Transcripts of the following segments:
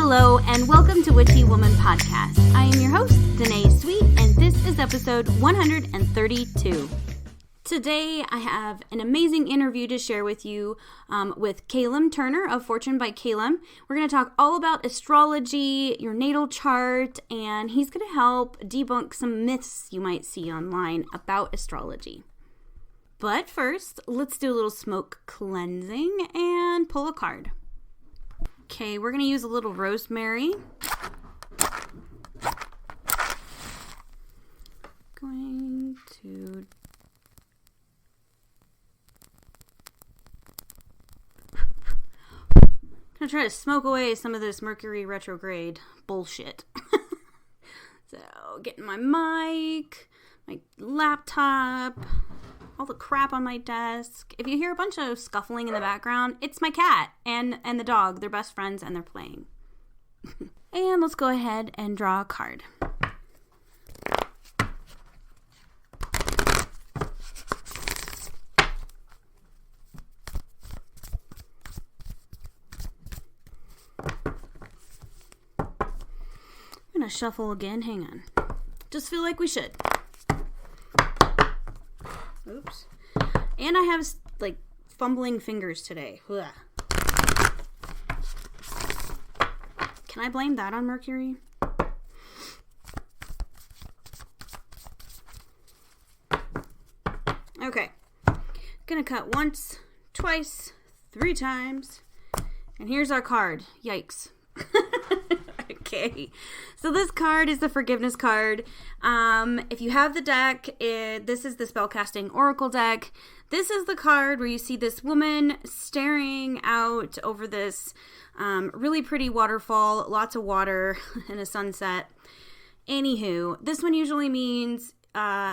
Hello, and welcome to Witchy Woman Podcast. I am your host, DaNae Sweet, and this is episode 132. Today, I have an amazing interview to share with you with Kalem Turner of Fortune by Kalem. We're going to talk all about astrology, your natal chart, and he's going to help debunk some myths you might see online about astrology. But first, let's do a little smoke cleansing and pull a card. Okay, we're going to use a little rosemary. Going to try to smoke away some of this Mercury retrograde bullshit. So, getting my mic, my laptop, all the crap on my desk. If you hear a bunch of scuffling in the background, it's my cat and the dog. They're best friends and they're playing. And let's go ahead and draw a card. I'm going to shuffle again. Hang on. Just feel like we should. Oops. And I have, like, fumbling fingers today. Ugh. Can I blame that on Mercury? Okay. Gonna cut once, twice, 3 times. And here's our card. Yikes. Okay, so this card is the forgiveness card. If you have the deck, this is the spellcasting oracle deck. This is the card where you see this woman staring out over this really pretty waterfall, lots of water and a sunset. Anywho, this one usually means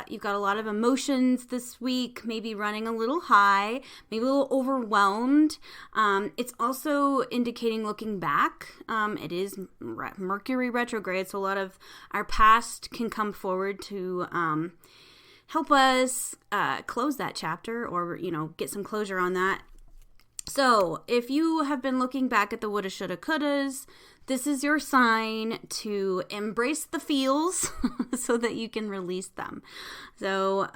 you've got a lot of emotions this week, maybe running a little high, maybe a little overwhelmed. It's also indicating looking back. It is Mercury retrograde, so a lot of our past can come forward to help us close that chapter or, get some closure on that. So if you have been looking back at the woulda, shoulda, couldas, this is your sign to embrace the feels so that you can release them. So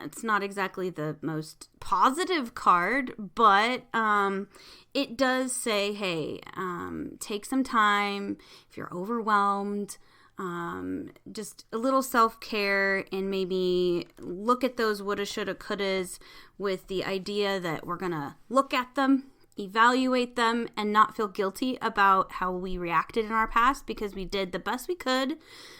it's not exactly the most positive card, but it does say, hey, take some time if you're overwhelmed. Just a little self-care and maybe look at those woulda, shoulda, couldas with the idea that we're going to look at them, evaluate them, and not feel guilty about how we reacted in our past because we did the best we could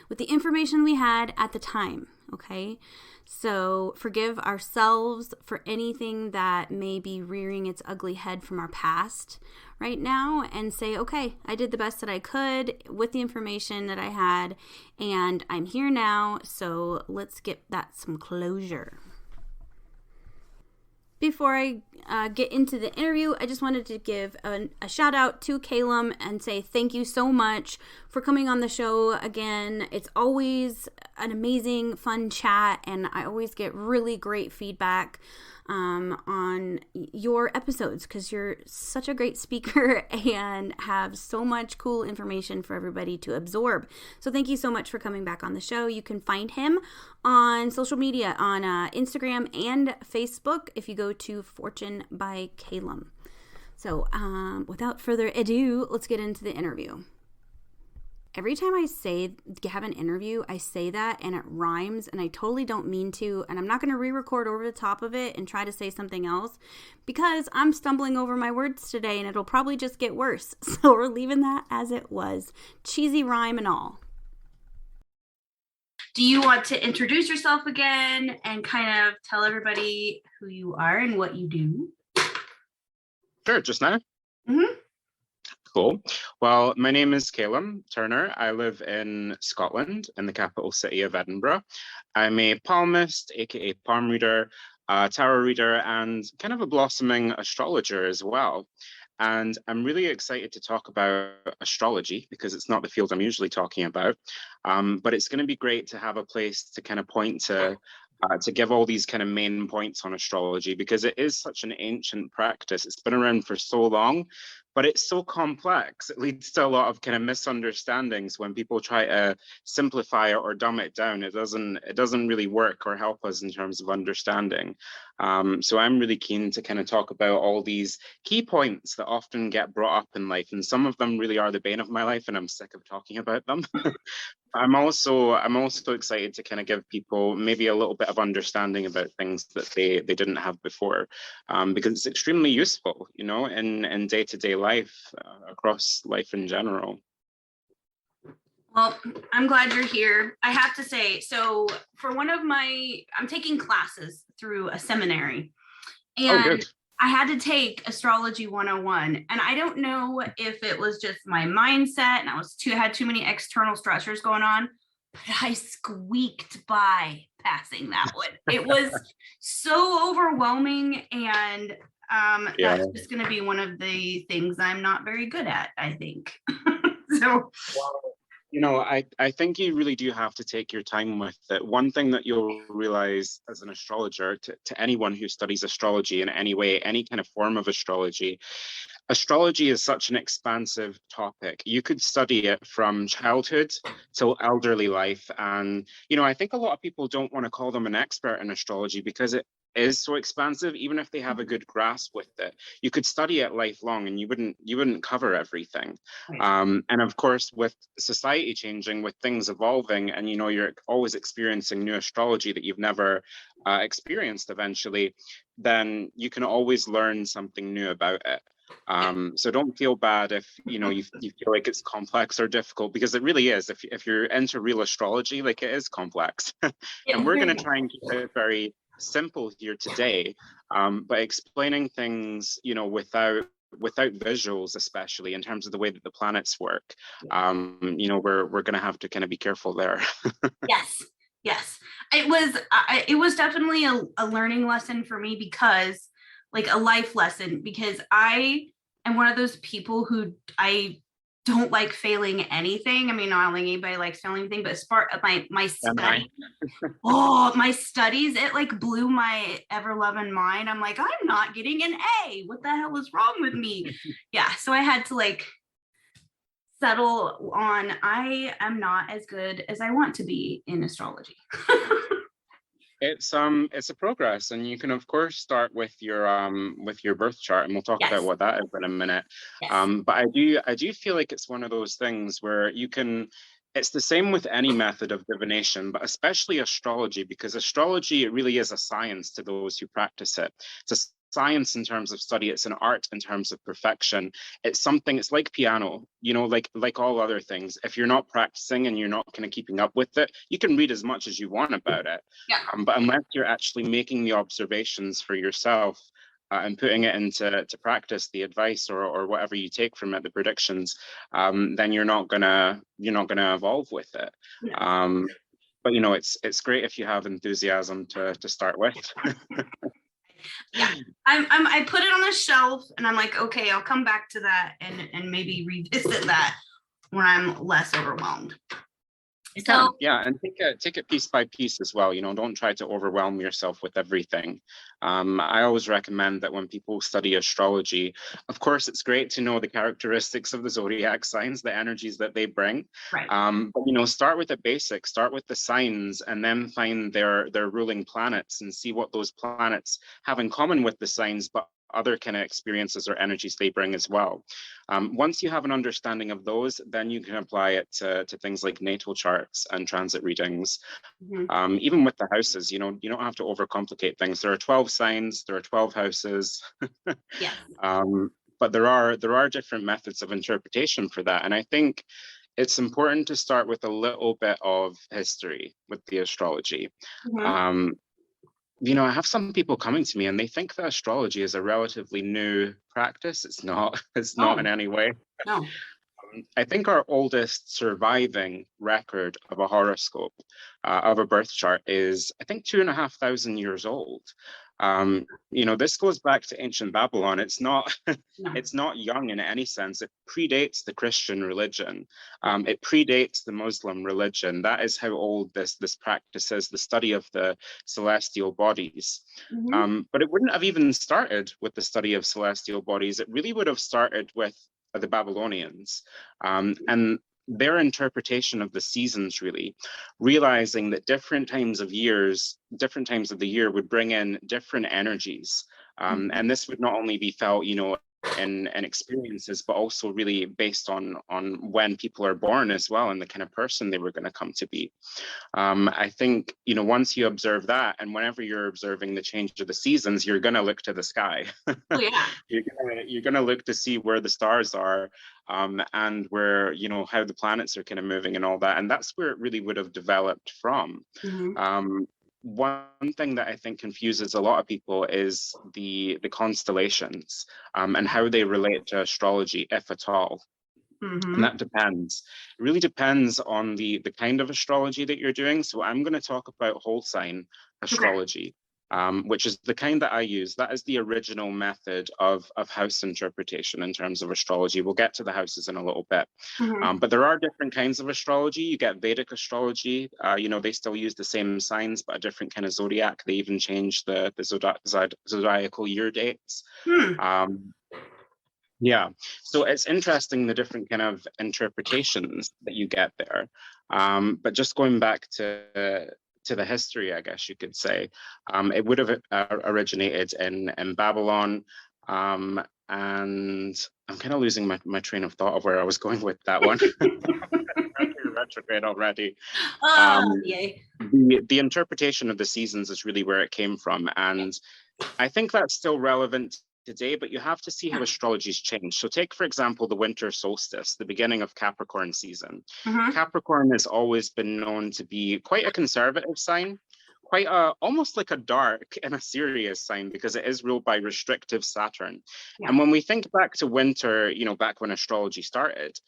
with the information we had at the time, okay? So forgive ourselves for anything that may be rearing its ugly head from our past right now and say, okay, I did the best that I could with the information that I had and I'm here now, so let's get that some closure. Before I get into the interview, I just wanted to give a shout out to Kalem and say thank you so much for coming on the show again. It's always an amazing, fun chat, and I always get really great feedback on your episodes because you're such a great speaker and have so much cool information for everybody to absorb. So thank you so much for coming back on the show. You can find him on social media on Instagram and Facebook if you go to Fortune by Kalem. So without further ado, let's get into the interview. Every time I say have an interview, I say that and it rhymes and I totally don't mean to, and I'm not going to re-record over the top of it and try to say something else because I'm stumbling over my words today and it'll probably just get worse. So we're leaving that as it was. Cheesy rhyme and all. Do you want to introduce yourself again and kind of tell everybody who you are and what you do? Sure, just now? Mm-hmm. Cool. Well, my name is Kalem Turner. I live in Scotland, in the capital city of Edinburgh. I'm a palmist, aka palm reader, tarot reader, and kind of a blossoming astrologer as well. And I'm really excited to talk about astrology because it's not the field I'm usually talking about. But it's going to be great to have a place to kind of point to give all these kind of main points on astrology because it is such an ancient practice. It's been around for so long, but it's so complex. It leads to a lot of kind of misunderstandings when people try to simplify it or dumb it down. It doesn't really work or help us in terms of understanding. So I'm really keen to kind of talk about all these key points that often get brought up in life, and some of them really are the bane of my life, and I'm sick of talking about them. I'm also excited to kind of give people maybe a little bit of understanding about things that they didn't have before, because it's extremely useful, you know, in day-to-day life, across life in general. Well, I'm glad you're here. I have to say, so for I'm taking classes through a seminary, and good. I had to take Astrology 101, and I don't know if it was just my mindset and I had too many external stressors going on, but I squeaked by passing that one. It was so overwhelming, and that's just going to be one of the things I'm not very good at, I think. So. Well, you know, I think you really do have to take your time with it. One thing that you'll realize as an astrologer, to anyone who studies astrology in any way, any kind of form of astrology is such an expansive topic. You could study it from childhood till elderly life. And, you know, I think a lot of people don't want to call them an expert in astrology because it is so expansive. Even if they have a good grasp with it, you could study it lifelong and you wouldn't cover everything. And of course, with society changing, with things evolving, and, you know, you're always experiencing new astrology that you've never experienced eventually, then you can always learn something new about it. So don't feel bad if you feel like it's complex or difficult, because it really is. If you're into real astrology, like, it is complex. And we're going to try and keep it very simple here today, but explaining things, you know, without visuals, especially in terms of the way that the planets work. You know, we're going to have to kind of be careful there. Yes. It was definitely a learning lesson for me, because like a life lesson, because I am one of those people who I don't like failing anything. I mean, not like anybody likes failing anything, but as far as my study, my studies, it like blew my ever-loving mind. I'm like, I'm not getting an A. What the hell is wrong with me? Yeah, so I had to like settle on, I am not as good as I want to be in astrology. It's a progress, and you can of course start with your birth chart, and we'll talk about what that is in a minute. But I do feel like it's one of those things where it's the same with any method of divination, but especially astrology, because astrology, it really is a science to those who practice it. It's a science in terms of study. It's an art in terms of perfection. It's like piano, you know, like all other things. If you're not practicing and you're not kind of keeping up with it, you can read as much as you want about it. But unless you're actually making the observations for yourself, and putting it into practice, the advice or whatever you take from it, the predictions, then you're not gonna evolve with it. But you know, it's great if you have enthusiasm to start with. I put it on the shelf, and I'm like, okay, I'll come back to that and maybe revisit that when I'm less overwhelmed. And take it piece by piece as well. You know, don't try to overwhelm yourself with everything. I always recommend that when people study astrology, of course, it's great to know the characteristics of the zodiac signs, the energies that they bring. But you know, start with the basics, start with the signs, and then find their ruling planets and see what those planets have in common with the signs, but other kind of experiences or energies they bring as well. Once you have an understanding of those, then you can apply it to things like natal charts and transit readings. Even with the houses, you know, you don't have to overcomplicate things. There are 12 signs, there are 12 houses. But there are different methods of interpretation for that. And I think it's important to start with a little bit of history with the astrology. You know, I have some people coming to me and they think that astrology is a relatively new practice. It's not. It's not in any way. I think our oldest surviving record of a horoscope, of a birth chart, is, I think, 2,500 years old. This goes back to ancient Babylon. It's not No. it's not young in any sense. It predates the Christian religion. It predates the Muslim religion. That is how old this practice is, the study of the celestial bodies. But it wouldn't have even started with the study of celestial bodies. It really would have started with the Babylonians. And their interpretation of the seasons, really realizing that different times of the year would bring in different energies. And this would not only be felt, in experiences, but also really based on when people are born as well, and the kind of person they were going to come to be. I think, once you observe that, and whenever you're observing the change of the seasons, you're going to look to the sky. Oh, yeah. You're going to look to see where the stars are, and where, how the planets are kind of moving and all that. And that's where it really would have developed from. One thing that I think confuses a lot of people is the constellations, and how they relate to astrology, if at all. And that depends. It really depends on the kind of astrology that you're doing. So I'm going to talk about whole sign astrology, which is the kind that I use. That is the original method of house interpretation in terms of astrology. We'll get to the houses in a little bit. But there are different kinds of astrology. You get Vedic astrology. They still use the same signs, but a different kind of zodiac. They even change the zodiacal year dates. Yeah, so it's interesting, the different kind of interpretations that you get there. But just going back to the history, I guess you could say, it would have originated in Babylon. And I'm kind of losing my train of thought of where I was going with that one. Mercury retrograde already. Yay. The interpretation of the seasons is really where it came from. And I think that's still relevant today, but you have to see how astrology's changed. So take, for example, the winter solstice, the beginning of Capricorn season. Capricorn has always been known to be quite a conservative sign, almost like a dark and a serious sign, because it is ruled by restrictive Saturn. And when we think back to winter, back when astrology started,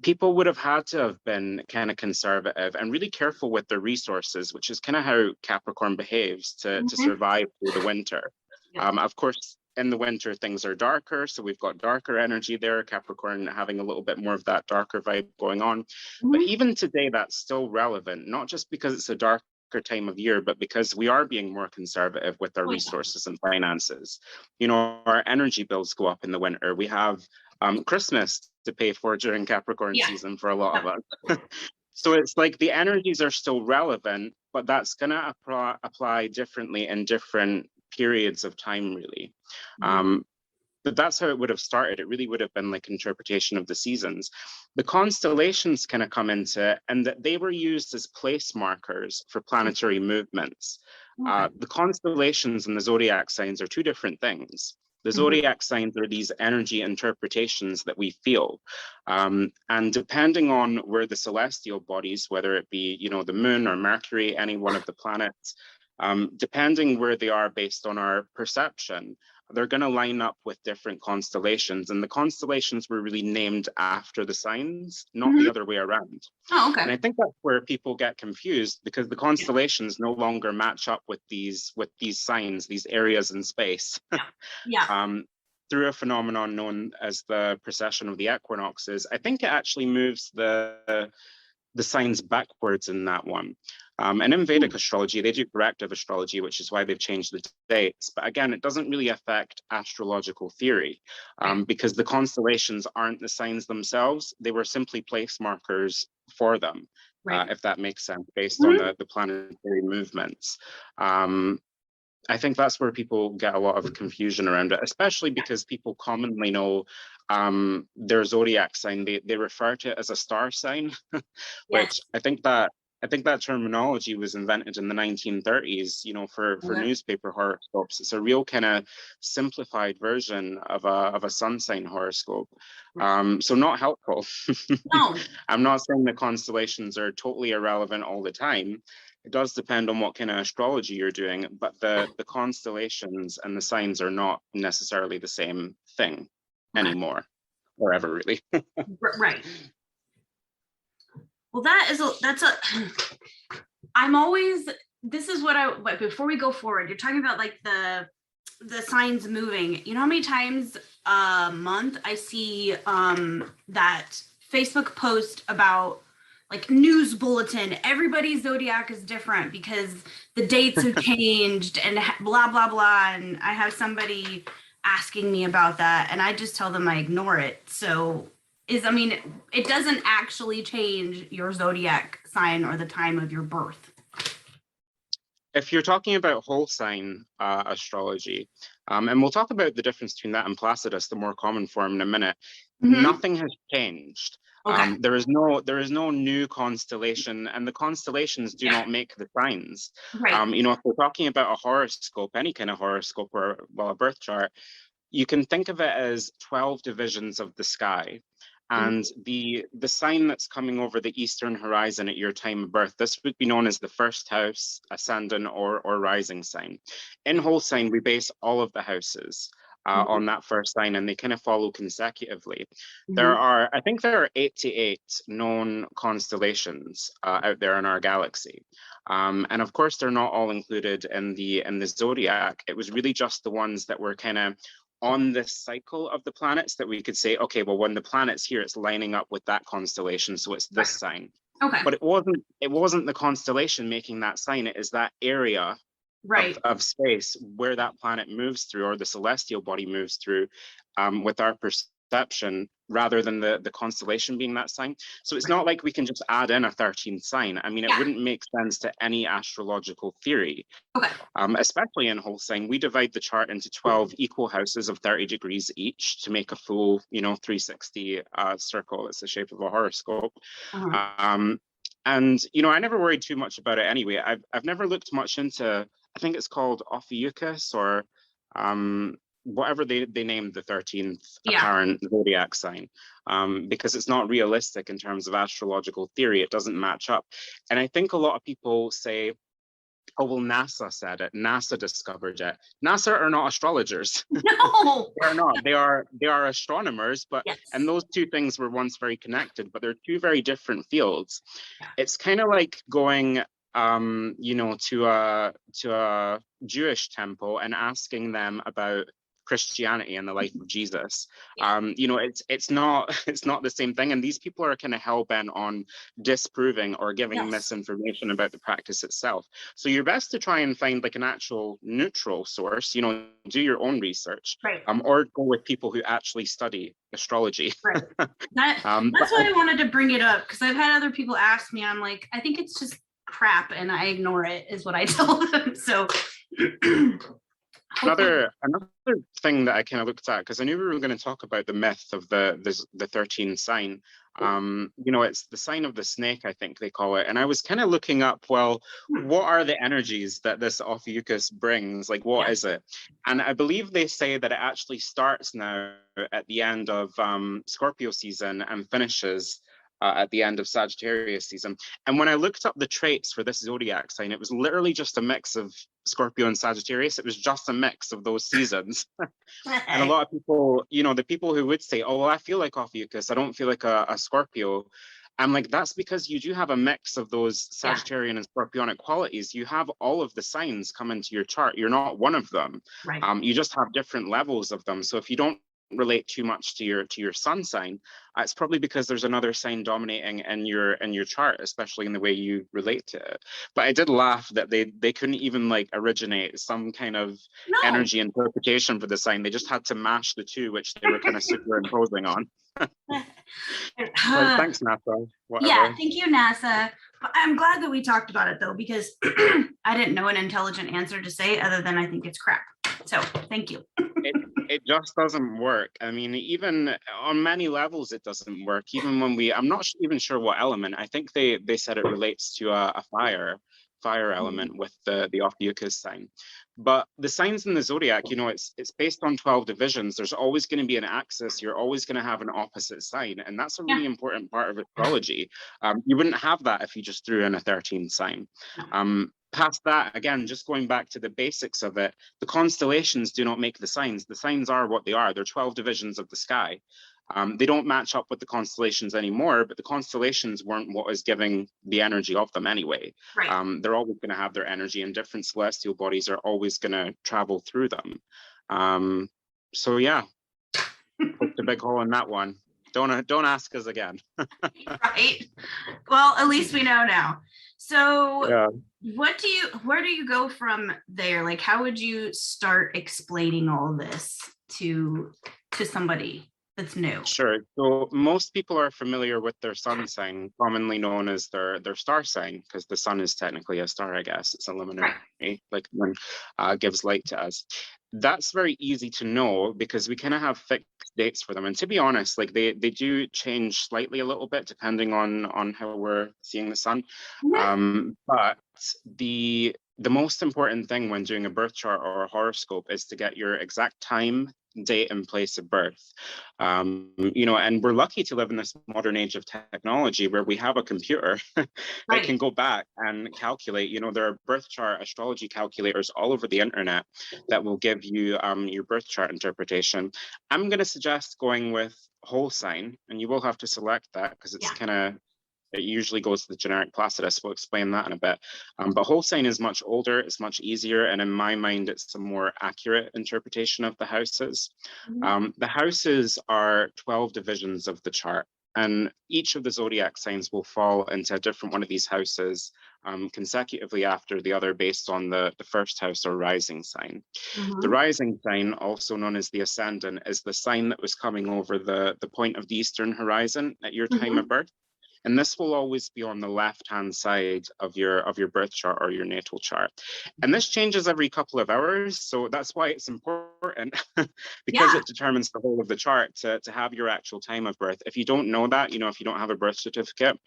people would have had to have been kind of conservative and really careful with their resources, which is kind of how Capricorn behaves to survive through the winter. Of course, in the winter, things are darker, so we've got darker energy there, Capricorn having a little bit more of that darker vibe going on. But even today, that's still relevant, not just because it's a darker time of year, but because we are being more conservative with our resources and finances. Our energy bills go up in the winter. We have Christmas to pay for during Capricorn season for a lot of us. So it's like the energies are still relevant, but that's going to apply differently in different periods of time, really. But that's how it would have started. It really would have been like interpretation of the seasons. The constellations kind of come into it, and that they were used as place markers for planetary movements. The constellations and the zodiac signs are two different things. The zodiac signs are these energy interpretations that we feel. And depending on where the celestial bodies, whether it be, the moon or Mercury, any one of the planets, depending where they are based on our perception, they're going to line up with different constellations. And the constellations were really named after the signs, not the other way around. Oh, okay. And I think that's where people get confused, because the constellations no longer match up with these signs, these areas in space. Through a phenomenon known as the Procession of the Equinoxes, I think it actually moves the signs backwards in that one. And in Vedic astrology, they do corrective astrology, which is why they've changed the dates. But again, it doesn't really affect astrological theory, because the constellations aren't the signs themselves. They were simply place markers for them, if that makes sense, based on the planetary movements. I think that's where people get a lot of confusion around it, especially because people commonly know their zodiac sign. They refer to it as a star sign, which I think that terminology was invented in the 1930s, for newspaper horoscopes. It's a real kind of simplified version of a sun sign horoscope. So not helpful. No. I'm not saying the constellations are totally irrelevant all the time. It does depend on what kind of astrology you're doing, but the constellations and the signs are not necessarily the same thing anymore, or ever really. Right. Well, I'm always this is what before we go forward, you're talking about like the signs moving. You know how many times a month I see that Facebook post about like news bulletin, everybody's zodiac is different because the dates have changed and blah blah blah, and I have somebody asking me about that and I just tell them I ignore it. So it doesn't actually change your zodiac sign or the time of your birth. If you're talking about whole sign astrology, and we'll talk about the difference between that and Placidus, the more common form, in a minute, nothing has changed. Okay. There is no new constellation, and the constellations do not make the signs. Right. If we're talking about a horoscope, any kind of horoscope or a birth chart, you can think of it as 12 divisions of the sky. And the sign that's coming over the eastern horizon at your time of birth, this would be known as the first house, ascendant, or rising sign. In whole sign, we base all of the houses on that first sign, and they kind of follow consecutively. I think there are 88 known constellations out there in our galaxy. And of course, they're not all included in the zodiac. It was really just the ones that were kind of on this cycle of the planets that we could say, okay, well, when the planet's here, it's lining up with that constellation, so it's this sign. Okay. But it wasn't the constellation making that sign. It is that area of space where that planet moves through, or the celestial body moves through, with our perception, rather than the constellation being that sign. So it's not like we can just add in a 13th sign. I mean, it wouldn't make sense to any astrological theory. Okay. Especially in whole sign, we divide the chart into 12 equal houses of 30 degrees each to make a full, 360 circle. It's the shape of a horoscope. And I never worried too much about it anyway. I've never looked much into, I think it's called Ophiuchus, or whatever they named the 13th apparent zodiac sign, because it's not realistic in terms of astrological theory. It doesn't match up. And I think a lot of people say, oh, well, NASA said it. NASA discovered it. NASA are not astrologers. No, they're not. They are astronomers, but and those two things were once very connected, but they're two very different fields. It's kind of like going to a Jewish temple and asking them about Christianity and the life of Jesus. It's not the same thing, and these people are kind of hell-bent on disproving or giving misinformation about the practice itself. So you're best to try and find like an actual neutral source, do your own research, or go with people who actually study astrology. That's why I wanted to bring it up, because I've had other people ask me, I'm like, I think it's just crap and I ignore it, is what I tell them. So Another thing that I kind of looked at, because I knew we were going to talk about the myth of the 13 sign. It's the sign of the snake, I think they call it. And I was kind of looking up, well, what are the energies that this Ophiuchus brings? Like, what is it? And I believe they say that it actually starts now at the end of Scorpio season and finishes at the end of Sagittarius season. And when I looked up the traits for this zodiac sign, it was literally just a mix of Scorpio and Sagittarius. It was just a mix of those seasons. And a lot of people, the people who would say, oh, well, I feel like Ophiuchus, I don't feel like a Scorpio. I'm like, that's because you do have a mix of those Sagittarian and Scorpionic qualities. You have all of the signs come into your chart. You're not one of them. You just have different levels of them. So if you don't relate too much to your sun sign, it's probably because there's another sign dominating in your chart, especially in the way you relate to it. But I did laugh that they couldn't even like originate some kind of energy interpretation for the sign. They just had to mash the two, which they were kind of superimposing on. Thanks, NASA. Whatever. Thank you, NASA. I'm glad that we talked about it though, because I didn't know an intelligent answer to say other than I think it's crap. So thank you. It just doesn't work. I mean, even on many levels, it doesn't work. Even when I'm not even sure what element. I think they said it relates to a fire element with the Ophiuchus sign. But the signs in the zodiac, it's based on 12 divisions. There's always going to be an axis. You're always going to have an opposite sign. And that's a really important part of astrology. You wouldn't have that if you just threw in a 13th sign. Past that, again, just going back to the basics of it, the constellations do not make the signs. The signs are what they are. They're 12 divisions of the sky. They don't match up with the constellations anymore, but the constellations weren't what is giving the energy of them anyway. Right. They're always going to have their energy, and different celestial bodies are always going to travel through them. So yeah, poked a big hole in that one. Don't ask us again. Right. Well, at least we know now. So Yeah. where do you go from there? Like, how would you start explaining all this to somebody that's new? Sure. So most people are familiar with their sun sign, commonly known as their star sign, because the sun is technically a star, I guess. It's a luminary, like when gives light to us. That's very easy to know because we kind of have fixed dates for them. And to be honest, like they do change slightly a little bit depending on how we're seeing the sun. But the most important thing when doing a birth chart or a horoscope is to get your exact time, date, and place of birth. You know, and we're lucky to live in this modern age of technology where we have a computer that can go back and calculate. You know, there are birth chart astrology calculators all over the internet that will give you your birth chart interpretation. I'm going to suggest going with whole sign, and you will have to select that because it's kind of, it usually goes to the generic Placidus. We'll explain that in a bit. But whole sign is much older, it's much easier, and in my mind, it's a more accurate interpretation of the houses. The houses are 12 divisions of the chart, and each of the zodiac signs will fall into a different one of these houses consecutively after the other based on the first house or rising sign. The rising sign, also known as the ascendant, is the sign that was coming over the point of the eastern horizon at your time of birth. And this will always be on the left-hand side of your birth chart or your natal chart. And this changes every couple of hours. So that's why it's important because it determines the whole of the chart to have your actual time of birth. If you don't know that, you know, if you don't have a birth certificate,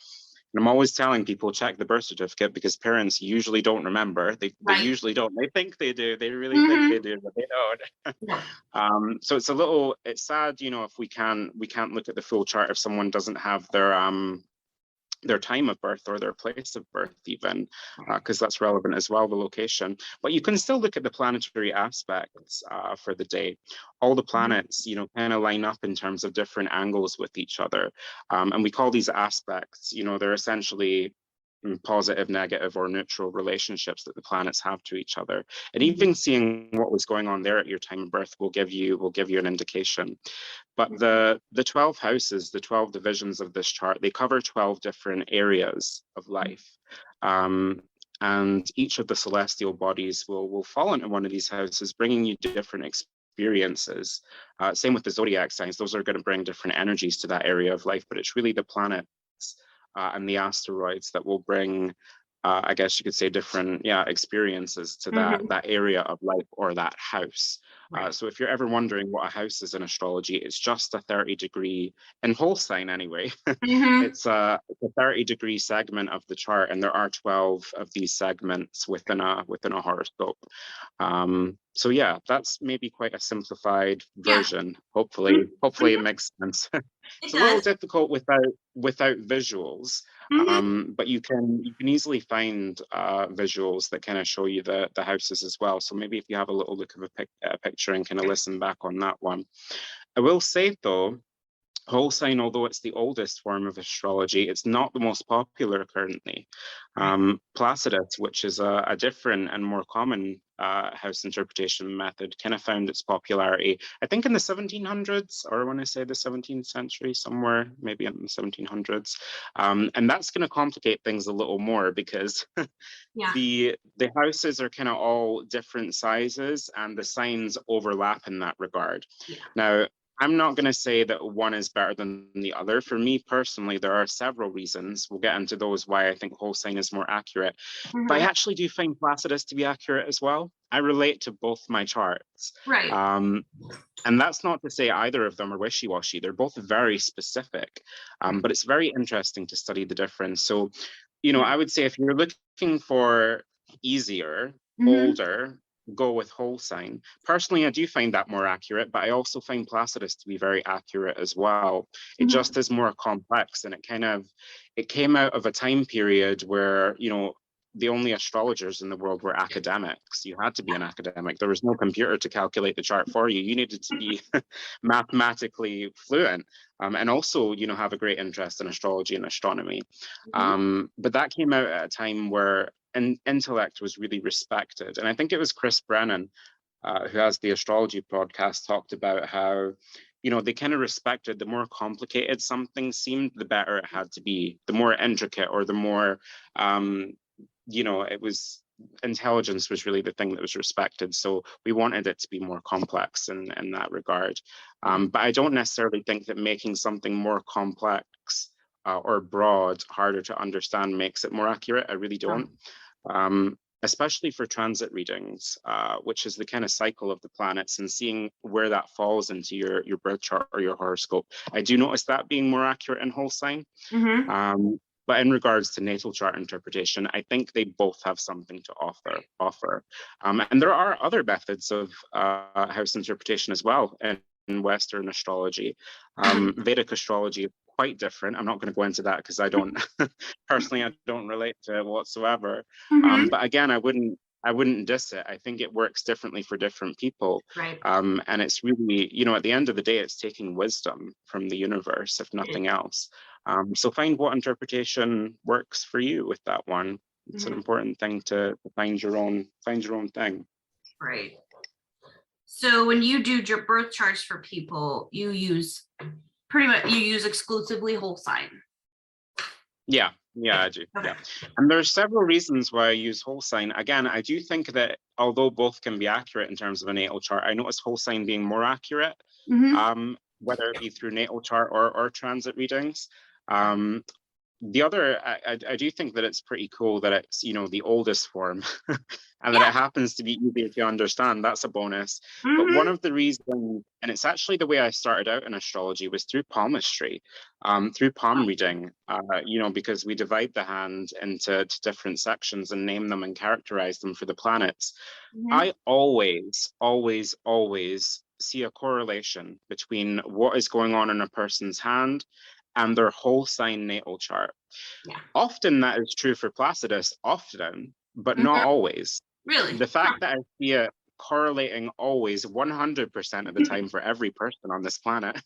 and I'm always telling people, check the birth certificate because parents usually don't remember. They usually don't. They think they do. They really think they do, but they don't. So it's it's sad, you know, if we can't look at the full chart if someone doesn't have their time of birth or their place of birth even, because that's relevant as well, the location. But you can still look at the planetary aspects for the day. All the planets, you know, kind of line up in terms of different angles with each other. And we call these aspects, you know, they're essentially positive, negative, or neutral relationships that the planets have to each other. And even seeing what was going on there at your time of birth will give you an indication. But the 12 houses, the 12 divisions of this chart, they cover 12 different areas of life. And each of the celestial bodies will fall into one of these houses, bringing you different experiences. Same with the zodiac signs. Those are going to bring different energies to that area of life, but it's really the planets and the asteroids that will bring, I guess you could say, different experiences to that area of life or that house. So if you're ever wondering what a house is in astrology, it's just a 30-degree, in whole sign anyway, it's a 30-degree segment of the chart, and there are 12 of these segments within a horoscope. So yeah, that's maybe quite a simplified version. Hopefully it makes sense. It's a little difficult without visuals, but you can easily find visuals that kind of show you the houses as well. So maybe if you have a little look of a picture and kind of listen back on that one. I will say though, whole sign, although it's the oldest form of astrology, it's not the most popular currently. Placidus, which is a different and more common house interpretation method, kind of found its popularity, I think in the 1700s, or I want to say the 17th century, somewhere maybe in the 1700s. And that's going to complicate things a little more because the houses are kind of all different sizes and the signs overlap in that regard. Now, I'm not going to say that one is better than the other. For me personally, there are several reasons. We'll get into those why I think whole sign is more accurate. But I actually do find Placidus to be accurate as well. I relate to both my charts. And that's not to say either of them are wishy-washy. They're both very specific. But it's very interesting to study the difference. So, you know, I would say if you're looking for easier, older, go with whole sign. Personally, I do find that more accurate, but I also find Placidus to be very accurate as well. It just is more complex, and it came out of a time period where, you know, the only astrologers in the world were academics. You had to be an academic. There was no computer to calculate the chart for you. You needed to be mathematically fluent, and also, have a great interest in astrology and astronomy. But that came out at a time where intellect was really respected. And I think it was Chris Brennan, who has the astrology podcast, talked about how, they kind of respected the more complicated something seemed, the better it had to be, the more intricate or the more, it was, intelligence was really the thing that was respected. So we wanted it to be more complex in that regard. But I don't necessarily think that making something more complex or broad, harder to understand, makes it more accurate. I really don't. Especially for transit readings, which is the kind of cycle of the planets and seeing where that falls into your birth chart or your horoscope. I do notice that being more accurate in whole sign. But in regards to natal chart interpretation, I think they both have something to offer. And there are other methods of house interpretation as well in Western astrology. Vedic astrology is quite different. I'm not going to go into that because I don't personally, I don't relate to it whatsoever. But again, I wouldn't diss it. I think it works differently for different people. Right. And it's really, at the end of the day, it's taking wisdom from the universe, if nothing else. So find what interpretation works for you with that one. It's an important thing to find your own thing. Right. So when you do your birth charts for people, you use exclusively whole sign. Yeah, I do. Okay. Yeah. And there's several reasons why I use whole sign. Again, I do think that although both can be accurate in terms of a natal chart, I notice whole sign being more accurate, whether it be through natal chart or transit readings. The other, I do think that it's pretty cool that it's, the oldest form and that it happens to be easier to understand. That's a bonus. But one of the reasons, and it's actually the way I started out in astrology, was through palmistry, through palm reading, because we divide the hand into different sections and name them and characterize them for the planets. I always see a correlation between what is going on in a person's hand and their whole sign natal chart. Often that is true for Placidus, but not always. Really? The fact that I see it correlating always 100% of the time for every person on this planet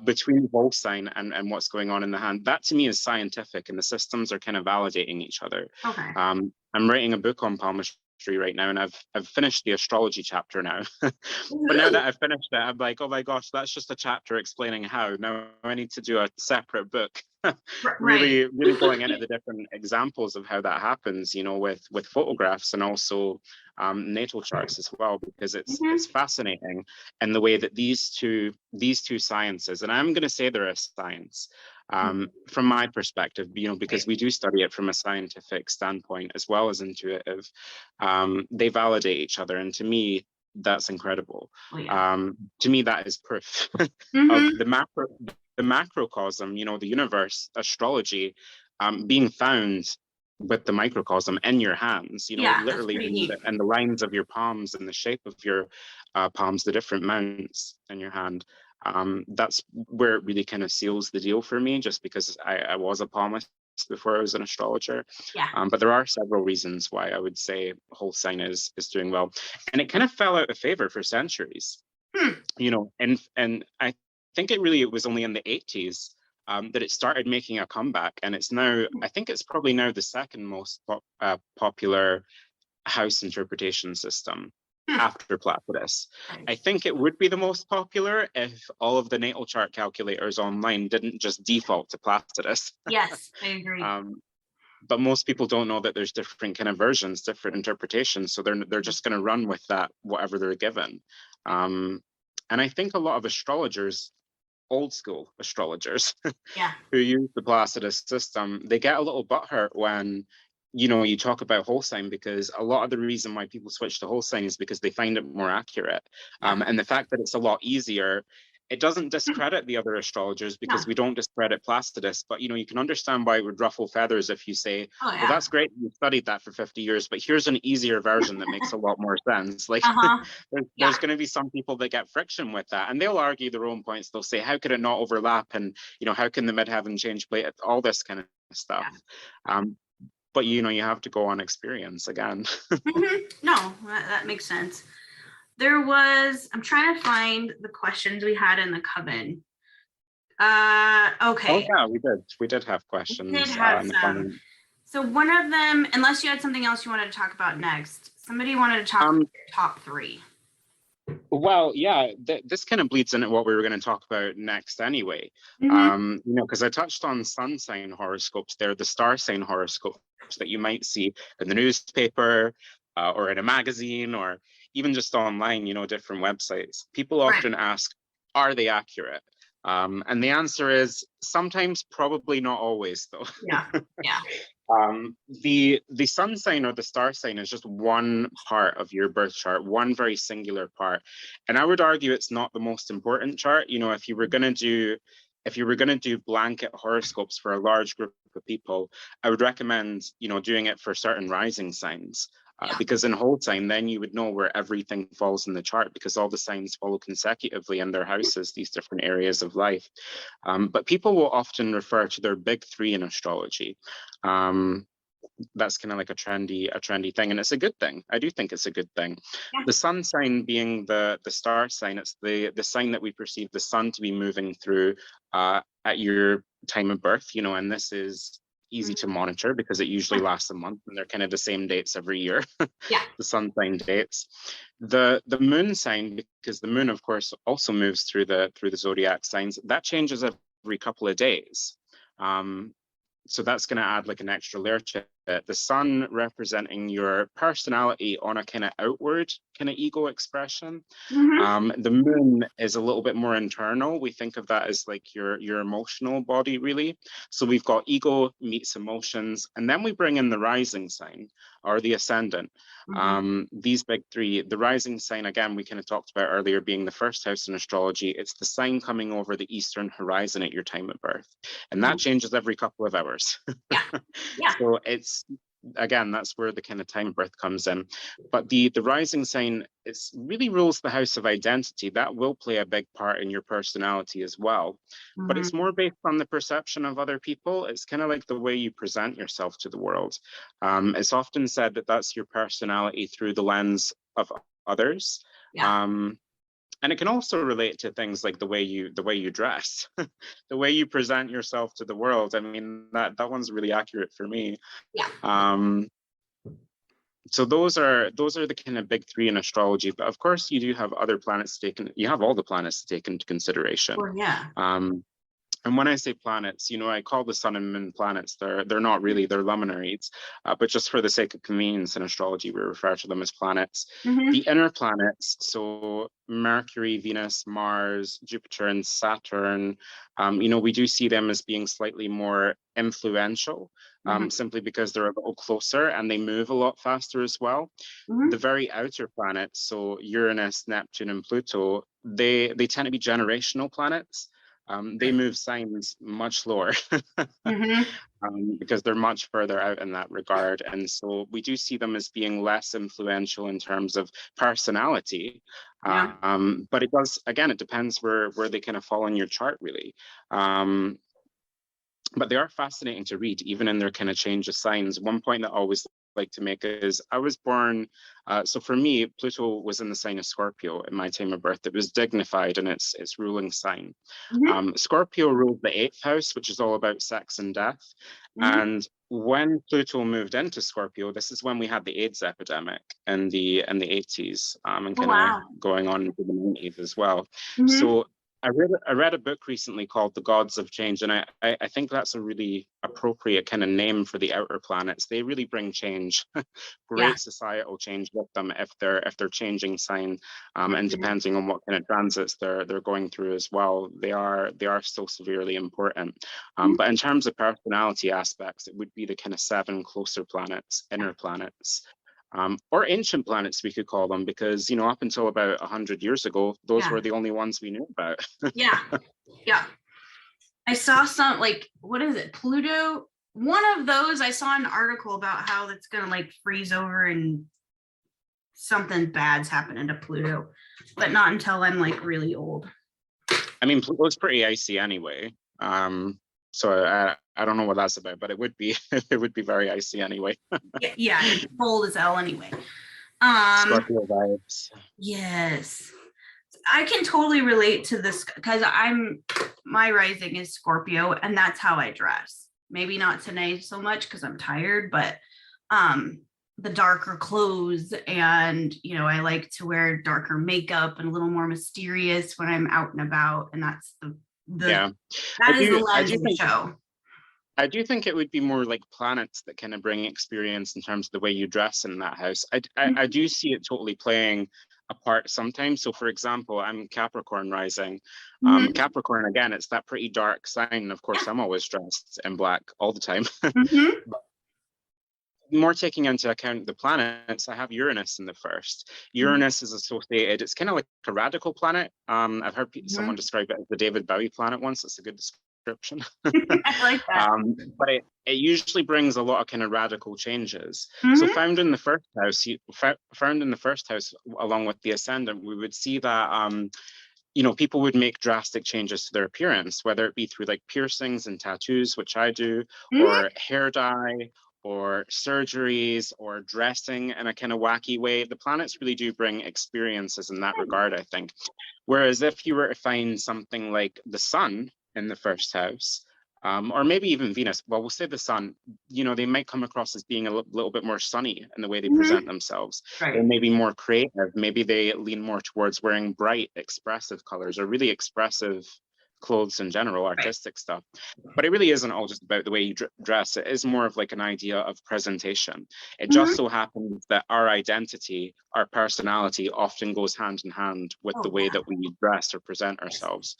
between whole sign and what's going on in the hand, that to me is scientific, and the systems are kind of validating each other. I'm writing a book on palmistry right now, and I've finished the astrology chapter now. But now that I've finished it, I'm like, oh my gosh, that's just a chapter explaining how. Now I need to do a separate book. Really going into the different examples of how that happens, with photographs and also natal charts as well, because it's fascinating in the way that these two sciences, and I'm going to say they're a science, from my perspective, because we do study it from a scientific standpoint as well as intuitive. They validate each other, and to me, that's incredible. To me, that is proof of the macrocosm, the universe, astrology, being found with the microcosm in your hands, literally in the lines of your palms and the shape of your palms, the different mounts in your hand. That's where it really kind of seals the deal for me, just because I was a palmist before I was an astrologer. But there are several reasons why I would say whole sign is doing well. And it kind of fell out of favor for centuries, and I think it was only in the 80s that it started making a comeback. And it's now, I think it's probably now the second most popular house interpretation system after Placidus. I think it would be the most popular if all of the natal chart calculators online didn't just default to Placidus. Yes, I agree. But most people don't know that there's different kind of versions, different interpretations. So they're just going to run with that, whatever they're given. And I think a lot of astrologers, old school astrologers, who use the Placidus system, they get a little butthurt when you talk about whole sign, because a lot of the reason why people switch to whole sign is because they find it more accurate. And the fact that it's a lot easier, it doesn't discredit the other astrologers, because we don't discredit Placidus, but you can understand why it would ruffle feathers if you say, well, that's great, you studied that for 50 years, but here's an easier version that makes a lot more sense. Like there's going to be some people that get friction with that, and they'll argue their own points. They'll say, how could it not overlap? And how can the midheaven change plate? All this kind of stuff. but you have to go on experience again. No, that makes sense. I'm trying to find the questions we had in the coven. Okay. Oh yeah, we did have questions. We did have in the some. comment. So one of them, unless you had something else you wanted to talk about next, somebody wanted to talk about top 3. Well, yeah, this kind of bleeds into what we were going to talk about next anyway. Because I touched on sun sign horoscopes. They're the star sign horoscopes that you might see in the newspaper or in a magazine or even just online, different websites. People often ask, are they accurate? And the answer is sometimes, probably not always, though. Yeah. The sun sign or the star sign is just one part of your birth chart, one very singular part. And I would argue it's not the most important chart. If you were going to do blanket horoscopes for a large group of people, I would recommend, doing it for certain rising signs. Because in whole sign, then you would know where everything falls in the chart, because all the signs follow consecutively in their houses, these different areas of life. But people will often refer to their big 3 in astrology. That's kind of like a trendy thing, and it's a good thing. I do think it's a good thing. Yeah. The sun sign being the star sign, it's the sign that we perceive the sun to be moving through at your time of birth, and this is easy to monitor because it usually lasts a month, and they're kind of the same dates every year. Yeah. The sun sign dates. The moon sign, because the moon, of course, also moves through the zodiac signs, that changes every couple of days. So that's going to add like an extra layer to it. The sun representing your personality on a kind of outward kind of ego expression. The moon is a little bit more internal. We think of that as like your emotional body, really. So we've got ego meets emotions, and then we bring in the rising sign or the ascendant. These big 3, the rising sign, again, we kind of talked about earlier, being the first house in astrology. It's the sign coming over the eastern horizon at your time of birth, and that changes every couple of hours. Yeah. So it's, again, that's where the kind of time of birth comes in. But the rising sign, it really rules the house of identity. That will play a big part in your personality as well. But it's more based on the perception of other people. It's kind of like the way you present yourself to the world. It's often said that that's your personality through the lens of others. Yeah. And it can also relate to things like the way you dress, the way you present yourself to the world. I mean, that one's really accurate for me. Yeah. So those are the kind of big 3 in astrology. But of course, you do have other planets you have all the planets to take into consideration. Oh, yeah. And when I say planets, I call the sun and moon planets. They're not really, they're luminaries. But just for the sake of convenience in astrology, we refer to them as planets. The inner planets, so Mercury, Venus, Mars, Jupiter, and Saturn, we do see them as being slightly more influential, simply because they're a little closer and they move a lot faster as well. The very outer planets, so Uranus, Neptune, and Pluto, they tend to be generational planets. They move signs much slower because they're much further out in that regard. And so we do see them as being less influential in terms of personality. Yeah. But it does, again, it depends where they kind of fall in your chart, really. But they are fascinating to read, even in their kind of change of signs. One point that I always like to make is I was born, so for me, Pluto was in the sign of Scorpio in my time of birth. It was dignified in its ruling sign. Scorpio ruled the 8th house, which is all about sex and death. And when Pluto moved into Scorpio, this is when we had the AIDS epidemic in the 80s and kind of going on into the 90s as well. So I read a book recently called The Gods of Change, and I think that's a really appropriate kind of name for the outer planets. They really bring change, great societal change with them if they're changing sign, and depending on what kind of transits they're going through as well, they are still severely important. But in terms of personality aspects, it would be the kind of 7 closer planets, inner planets. Or ancient planets, we could call them, because, up until about 100 years ago, those were the only ones we knew about. Yeah. I saw some, what is it, Pluto? One of those, I saw an article about how it's going to, freeze over and something bad's happening to Pluto, but not until I'm, really old. I mean, Pluto's pretty icy anyway. So I don't know what that's about, but it would be it would be very icy anyway. Yeah, it's cold as hell anyway. Scorpio vibes. Yes. I can totally relate to this because my rising is Scorpio, and that's how I dress. Maybe not today so much because I'm tired, but the darker clothes, and I like to wear darker makeup and a little more mysterious when I'm out and about, and that's the Yeah. that is the lens of the show. I do think it would be more like planets that kind of bring experience in terms of the way you dress in that house. I do see it totally playing a part sometimes. So for example, I'm Capricorn rising. Capricorn, again, it's that pretty dark sign. Of course, I'm always dressed in black all the time. More taking into account the planets, I have Uranus in the first. Uranus is associated, it's kind of like a radical planet. I've heard someone describe it as the David Bowie planet once. It's a good description. I like that. But it usually brings a lot of kind of radical changes. So found in the first house, along with the Ascendant, we would see that people would make drastic changes to their appearance, whether it be through like piercings and tattoos, which I do, or hair dye, or surgeries, or dressing in a kind of wacky way. The planets really do bring experiences in that regard, I think. Whereas if you were to find something like the sun in the first house, or maybe even Venus, well, we'll say the sun, they might come across as being a little bit more sunny in the way they present themselves. Right. They may be more creative. Maybe they lean more towards wearing bright, expressive colors, or really expressive clothes in general, artistic stuff. But it really isn't all just about the way you dress. It is more of like an idea of presentation. It just so happens that our identity, our personality often goes hand in hand with the way that we dress or present ourselves,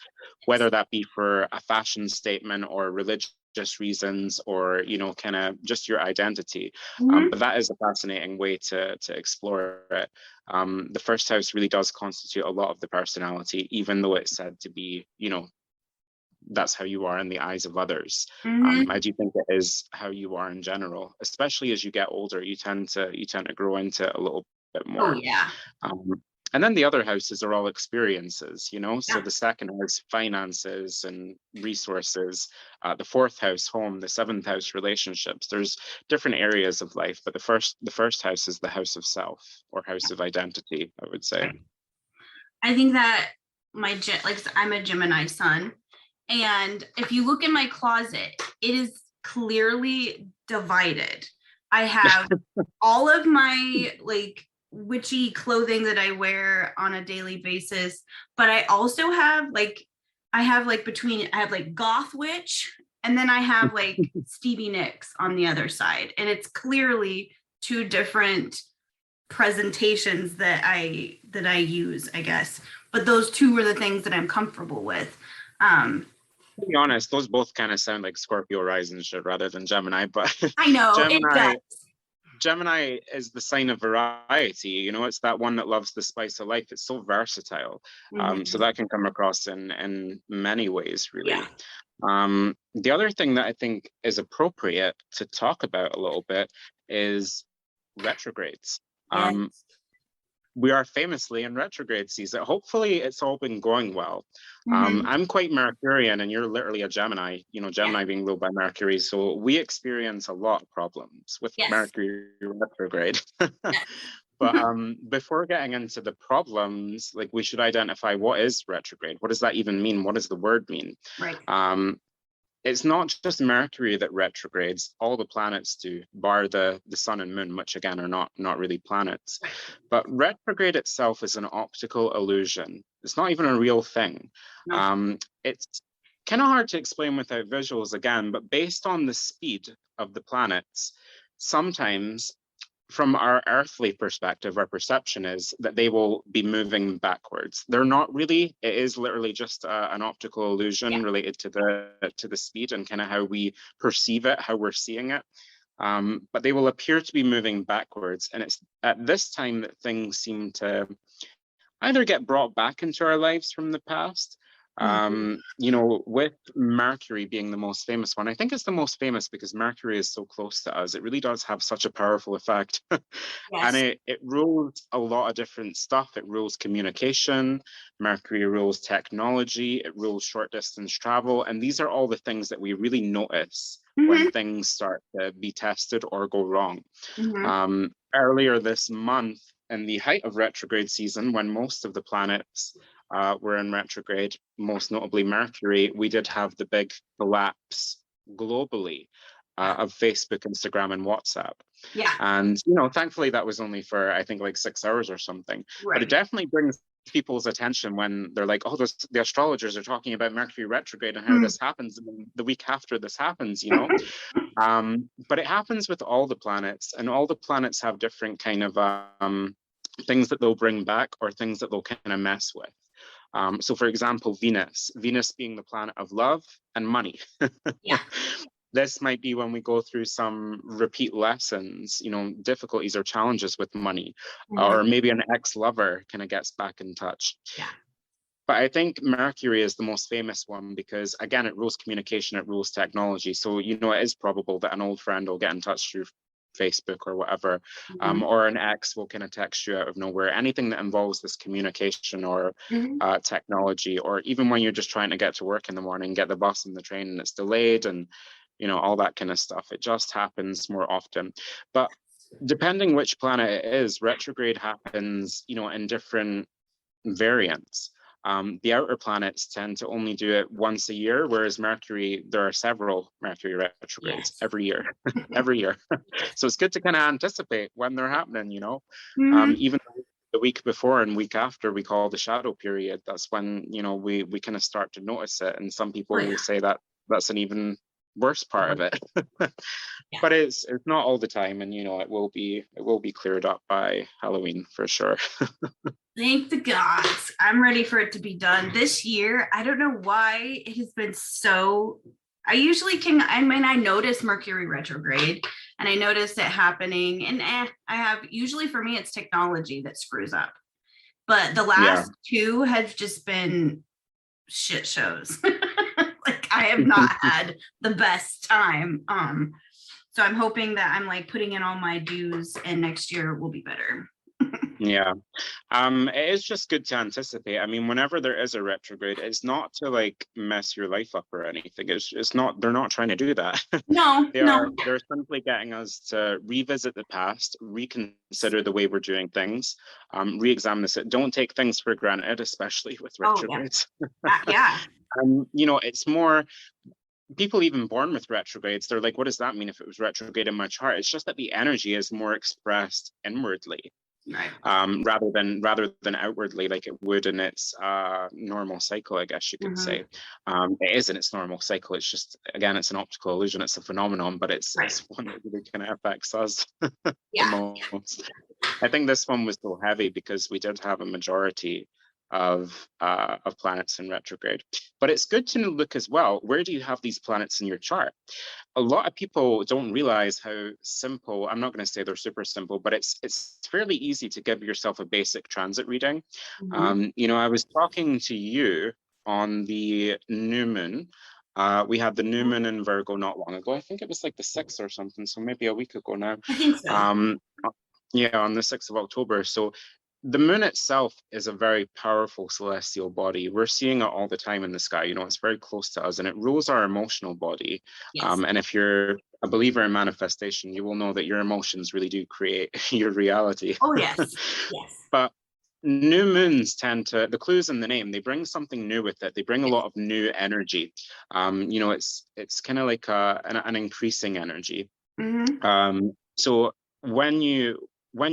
whether that be for a fashion statement or religious reasons, or kind of just your identity. But that is a fascinating way to explore it. The first house really does constitute a lot of the personality, even though it's said to be that's how you are in the eyes of others. I do think it is how you are in general, especially as you get older. You tend to grow into a little bit more. And then the other houses are all experiences, so the second house, finances and resources, the fourth house, home, the seventh house, relationships. There's different areas of life, but the first house is the house of self, or house of identity, I would say. I think that I'm a Gemini sun, and if you look in my closet, it is clearly divided. I have all of my witchy clothing that I wear on a daily basis, but I also have I have goth witch, and then I have Stevie Nicks on the other side, and it's clearly two different presentations that I use, I guess. But those two were the things that I'm comfortable with. To be honest, those both kind of sound like Scorpio rising shit rather than Gemini, but I know it does. Gemini is the sign of variety. It's that one that loves the spice of life. It's so versatile. So that can come across in many ways, really. The other thing that I think is appropriate to talk about a little bit is retrogrades. We are famously in retrograde season. Hopefully it's all been going well. I'm quite Mercurian, and you're literally a Gemini, Gemini being ruled by Mercury. So we experience a lot of problems with Mercury retrograde. But before getting into the problems, we should identify what is retrograde. What does that even mean? What does the word mean? Right. It's not just Mercury that retrogrades. All the planets do, bar the sun and moon, which again are not really planets. But retrograde itself is an optical illusion. It's not even a real thing. It's kind of hard to explain without visuals again, but based on the speed of the planets, sometimes from our earthly perspective, our perception is that they will be moving backwards. They're not really. It is literally just an optical illusion related to the speed and kind of how we perceive it, how we're seeing it. But they will appear to be moving backwards. And it's at this time that things seem to either get brought back into our lives from the past. With Mercury being the most famous one, I think it's the most famous because Mercury is so close to us. It really does have such a powerful effect. And it rules a lot of different stuff. It rules communication. Mercury rules technology. It rules short distance travel. And these are all the things that we really notice when things start to be tested or go wrong. Earlier this month, in the height of retrograde season, when most of the planets were in retrograde, most notably Mercury, we did have the big collapse globally of Facebook, Instagram, and WhatsApp. Yeah. And, thankfully that was only for, I think, like 6 hours or something. Right. But it definitely brings people's attention when they're like, oh, the astrologers are talking about Mercury retrograde and how this happens, and then the week after this happens, but it happens with all the planets, and all the planets have different kind of things that they'll bring back or things that they'll kind of mess with. So for example, Venus being the planet of love and money. Yeah. This might be when we go through some repeat lessons, difficulties or challenges with money, or maybe an ex-lover kind of gets back in touch. Yeah. But I think Mercury is the most famous one because, again, it rules communication, it rules technology. So, it is probable that an old friend will get in touch through Facebook or whatever, or an ex will kind of text you out of nowhere. Anything that involves this communication or technology, or even when you're just trying to get to work in the morning, get the bus and the train and it's delayed, and all that kind of stuff. It just happens more often. But depending which planet it is, retrograde happens, in different variants. The outer planets tend to only do it once a year, whereas Mercury, there are several Mercury retrogrades every year, every year. So it's good to kind of anticipate when they're happening, even the week before and week after we call the shadow period. That's when, we kind of start to notice it. And some people will say that that's an even worse part of it. But it's not all the time, and it will be cleared up by Halloween for sure. Thank the gods. I'm ready for it to be done this year. I don't know why it has been so. I notice Mercury retrograde and I notice it happening, and usually for me it's technology that screws up, but the last two have just been shit shows. Like, I have not had the best time. So I'm hoping that I'm like putting in all my dues and next year will be better. Yeah. It is just good to anticipate. I mean, whenever there is a retrograde, it's not to like mess your life up or anything. It's not, they're not trying to do that. They're simply getting us to revisit the past, reconsider the way we're doing things, re-examine this. Don't take things for granted, especially with retrogrades. It's more, people even born with retrogrades, they're like, what does that mean if it was retrograde in my chart? It's just that the energy is more expressed inwardly. Right. Rather than outwardly, like it would in its normal cycle, I guess you could say. It is in its normal cycle. It's just, again, it's an optical illusion. It's a phenomenon, but it's one that really kind of affects us the most. I think this one was so heavy because we did have a majority of planets in retrograde. But it's good to look as well, where do you have these planets in your chart? A lot of people don't realize how simple, I'm not going to say they're super simple, but it's fairly easy to give yourself a basic transit reading. I was talking to you on the new moon. We had the new moon in Virgo not long ago. I think it was like the 6th or something, so maybe a week ago now. I think so. On the 6th of October. So the moon itself is a very powerful celestial body. We're seeing it all the time in the sky. It's very close to us, and it rules our emotional body. And if you're a believer in manifestation, you will know that your emotions really do create your reality. Oh, yes. But new moons tend to, the clue's in the name, they bring something new with it. They bring a lot of new energy. It's kind of like an increasing energy. So when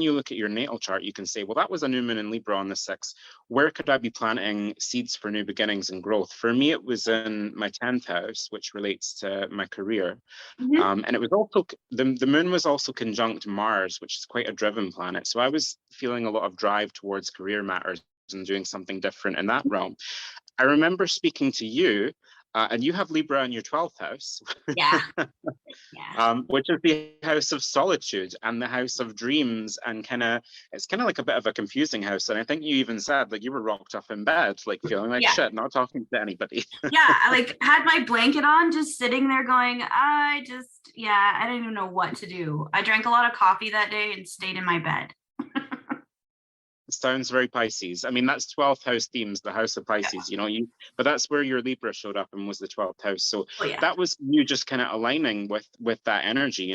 you look at your natal chart, you can say, well, that was a new moon in Libra on the 6th. Where could I be planting seeds for new beginnings and growth? For me, it was in my 10th house, which relates to my career. And it was also, the moon was also conjunct Mars, which is quite a driven planet. So I was feeling a lot of drive towards career matters and doing something different in that realm. I remember speaking to you, and you have Libra in your 12th house, which is the house of solitude and the house of dreams, and it's kind of like a bit of a confusing house. And I think you even said like you were rocked up in bed, like feeling like shit, not talking to anybody. I like had my blanket on, just sitting there going, I didn't even know what to do. I drank a lot of coffee that day and stayed in my bed. sounds very Pisces. I mean, that's 12th house themes, the house of Pisces, but that's where your Libra showed up and was the 12th house. So that was you just kind of aligning with that energy,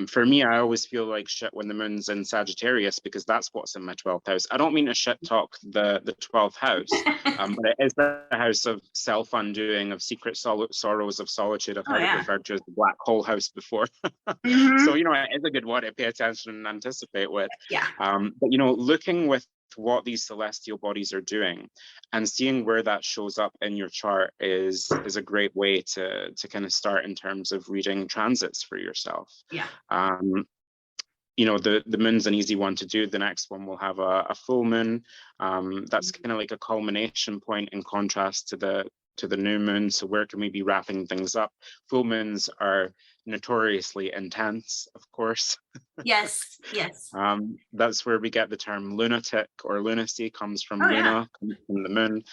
For me, I always feel like shit when the moon's in Sagittarius, because that's what's in my 12th house. I don't mean to shit talk the 12th house, but it is the house of self-undoing, of secret sorrows, of solitude. I've heard it referred to as the black hole house before. So, it is a good one to pay attention and anticipate with. But, looking with what these celestial bodies are doing and seeing where that shows up in your chart is a great way to kind of start in terms of reading transits for yourself. The moon's an easy one to do. The next one will have a full moon. That's kind of like a culmination point in contrast to the new moon. So where can we be wrapping things up? Full moons are notoriously intense, of course. Yes. That's where we get the term lunatic or lunacy, comes from Luna, comes from the moon.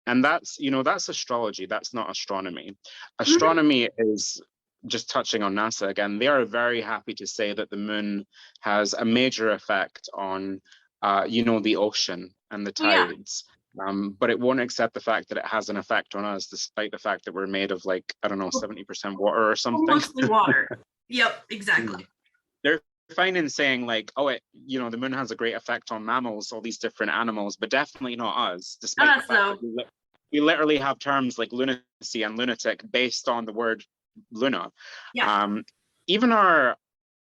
And that's astrology. That's not astronomy. Astronomy is just touching on NASA again. They are very happy to say that the moon has a major effect on, the ocean and the tides. But it won't accept the fact that it has an effect on us, despite the fact that we're made of 70% water or something. Mostly water. Yep, exactly. They're fine in saying the moon has a great effect on mammals, all these different animals, but definitely not us, despite the fact that we literally have terms like lunacy and lunatic based on the word Luna. Even our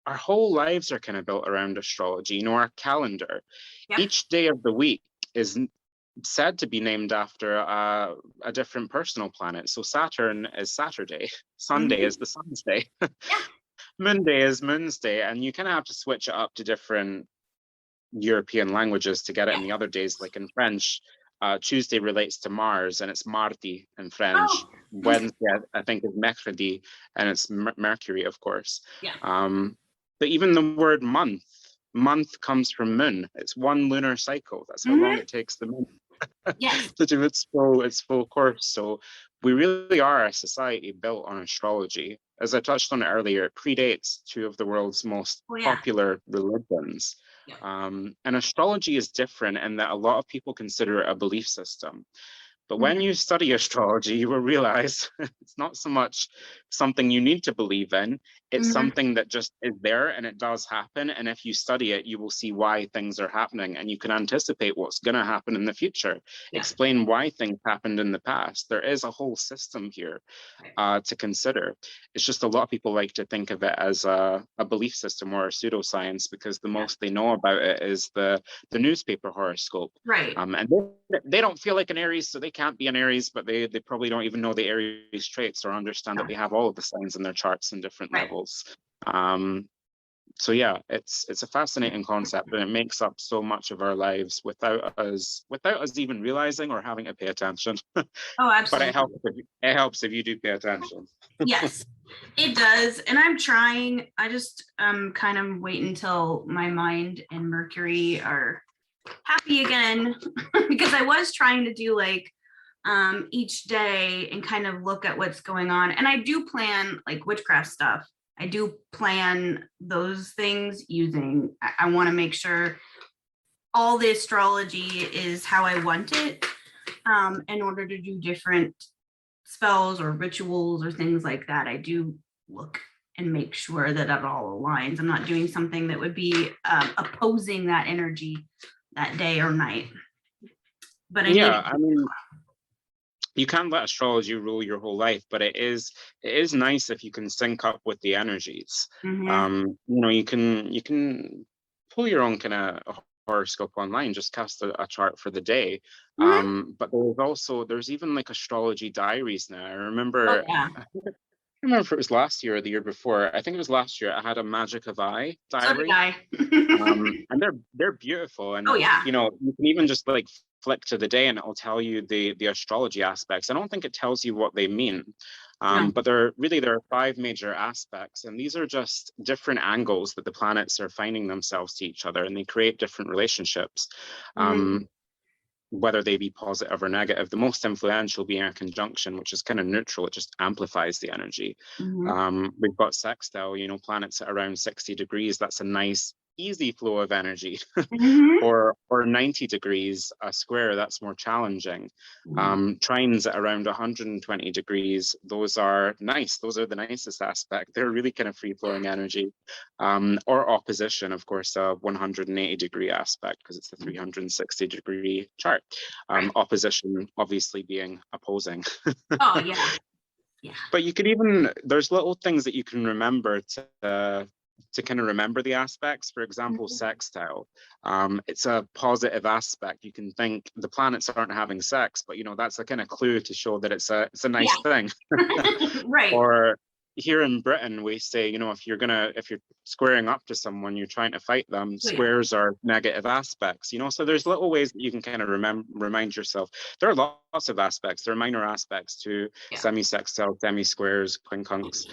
whole lives are kind of built around astrology. Our calendar, each day of the week is said to be named after a different personal planet. So Saturn is Saturday, Sunday is the sun's day, Monday is moon's day, and you kind of have to switch it up to different European languages to get it in the other days. Like in French, Tuesday relates to Mars, and it's mardi in French. Wednesday, I think, is mercredi, and it's Mercury, of course. But even the word month comes from moon. It's one lunar cycle. That's how long it takes the moon to do its full course. So we really are a society built on astrology. As I touched on earlier, it predates two of the world's most popular religions. And astrology is different in that a lot of people consider it a belief system. But when you study astrology, you will realize it's not so much something you need to believe in. It's something that just is there, and it does happen. And if you study it, you will see why things are happening, and you can anticipate what's going to happen in the future, explain why things happened in the past. There is a whole system here to consider. It's just a lot of people like to think of it as a belief system or a pseudoscience, because the most they know about it is the newspaper horoscope. And they don't feel like an Aries, so they can't be an Aries, but they probably don't even know the Aries traits or understand that they have all of the signs in their charts in different levels. So yeah, it's a fascinating concept, and it makes up so much of our lives without us even realizing or having to pay attention. Absolutely. But it helps if you do pay attention. Yes, it does. And I'm trying. I just kind of wait until my mind and Mercury are happy again, because I was trying to do each day and kind of look at what's going on. And I do plan witchcraft stuff. I do plan those things using, I want to make sure all the astrology is how I want it, in order to do different spells or rituals or things like that. I do look and make sure that it all aligns. I'm not doing something that would be opposing that energy that day or night. But I mean, you can't let astrology rule your whole life, but it is nice if you can sync up with the energies. You can pull your own kind of horoscope online, just cast a chart for the day. But there's even astrology diaries now. I remember I remember if it was last year or the year before. I think it was last year. I had a Magic of I diary. And they're beautiful. And you can even just flick to the day, and it'll tell you the astrology aspects. I don't think it tells you what they mean. But there are 5 major aspects, and these are just different angles that the planets are finding themselves to each other, and they create different relationships. Whether they be positive or negative. The most influential being a conjunction, which is kind of neutral. It just amplifies the energy. We've got sextile, planets at around 60 degrees. That's a nice easy flow of energy. Mm-hmm. or 90 degrees a square, that's more challenging. Trines at around 120 degrees, those are nice. Those are the nicest aspect. They're really kind of free-flowing energy. Or opposition, of course, a 180 degree aspect, because it's a 360 degree chart. Opposition obviously being opposing. Oh, yeah. Yeah. But you can even, there's little things that you can remember to kind of remember the aspects. For example, sextile. It's a positive aspect. You can think the planets aren't having sex, but that's a kind of clue to show that it's a nice thing. Right. Or here in Britain, we say, if you're squaring up to someone, you're trying to fight them, squares are negative aspects, so there's little ways that you can kind of remind yourself. There are lots of aspects. There are minor aspects to semi-sextile, semi-squares, quincunx,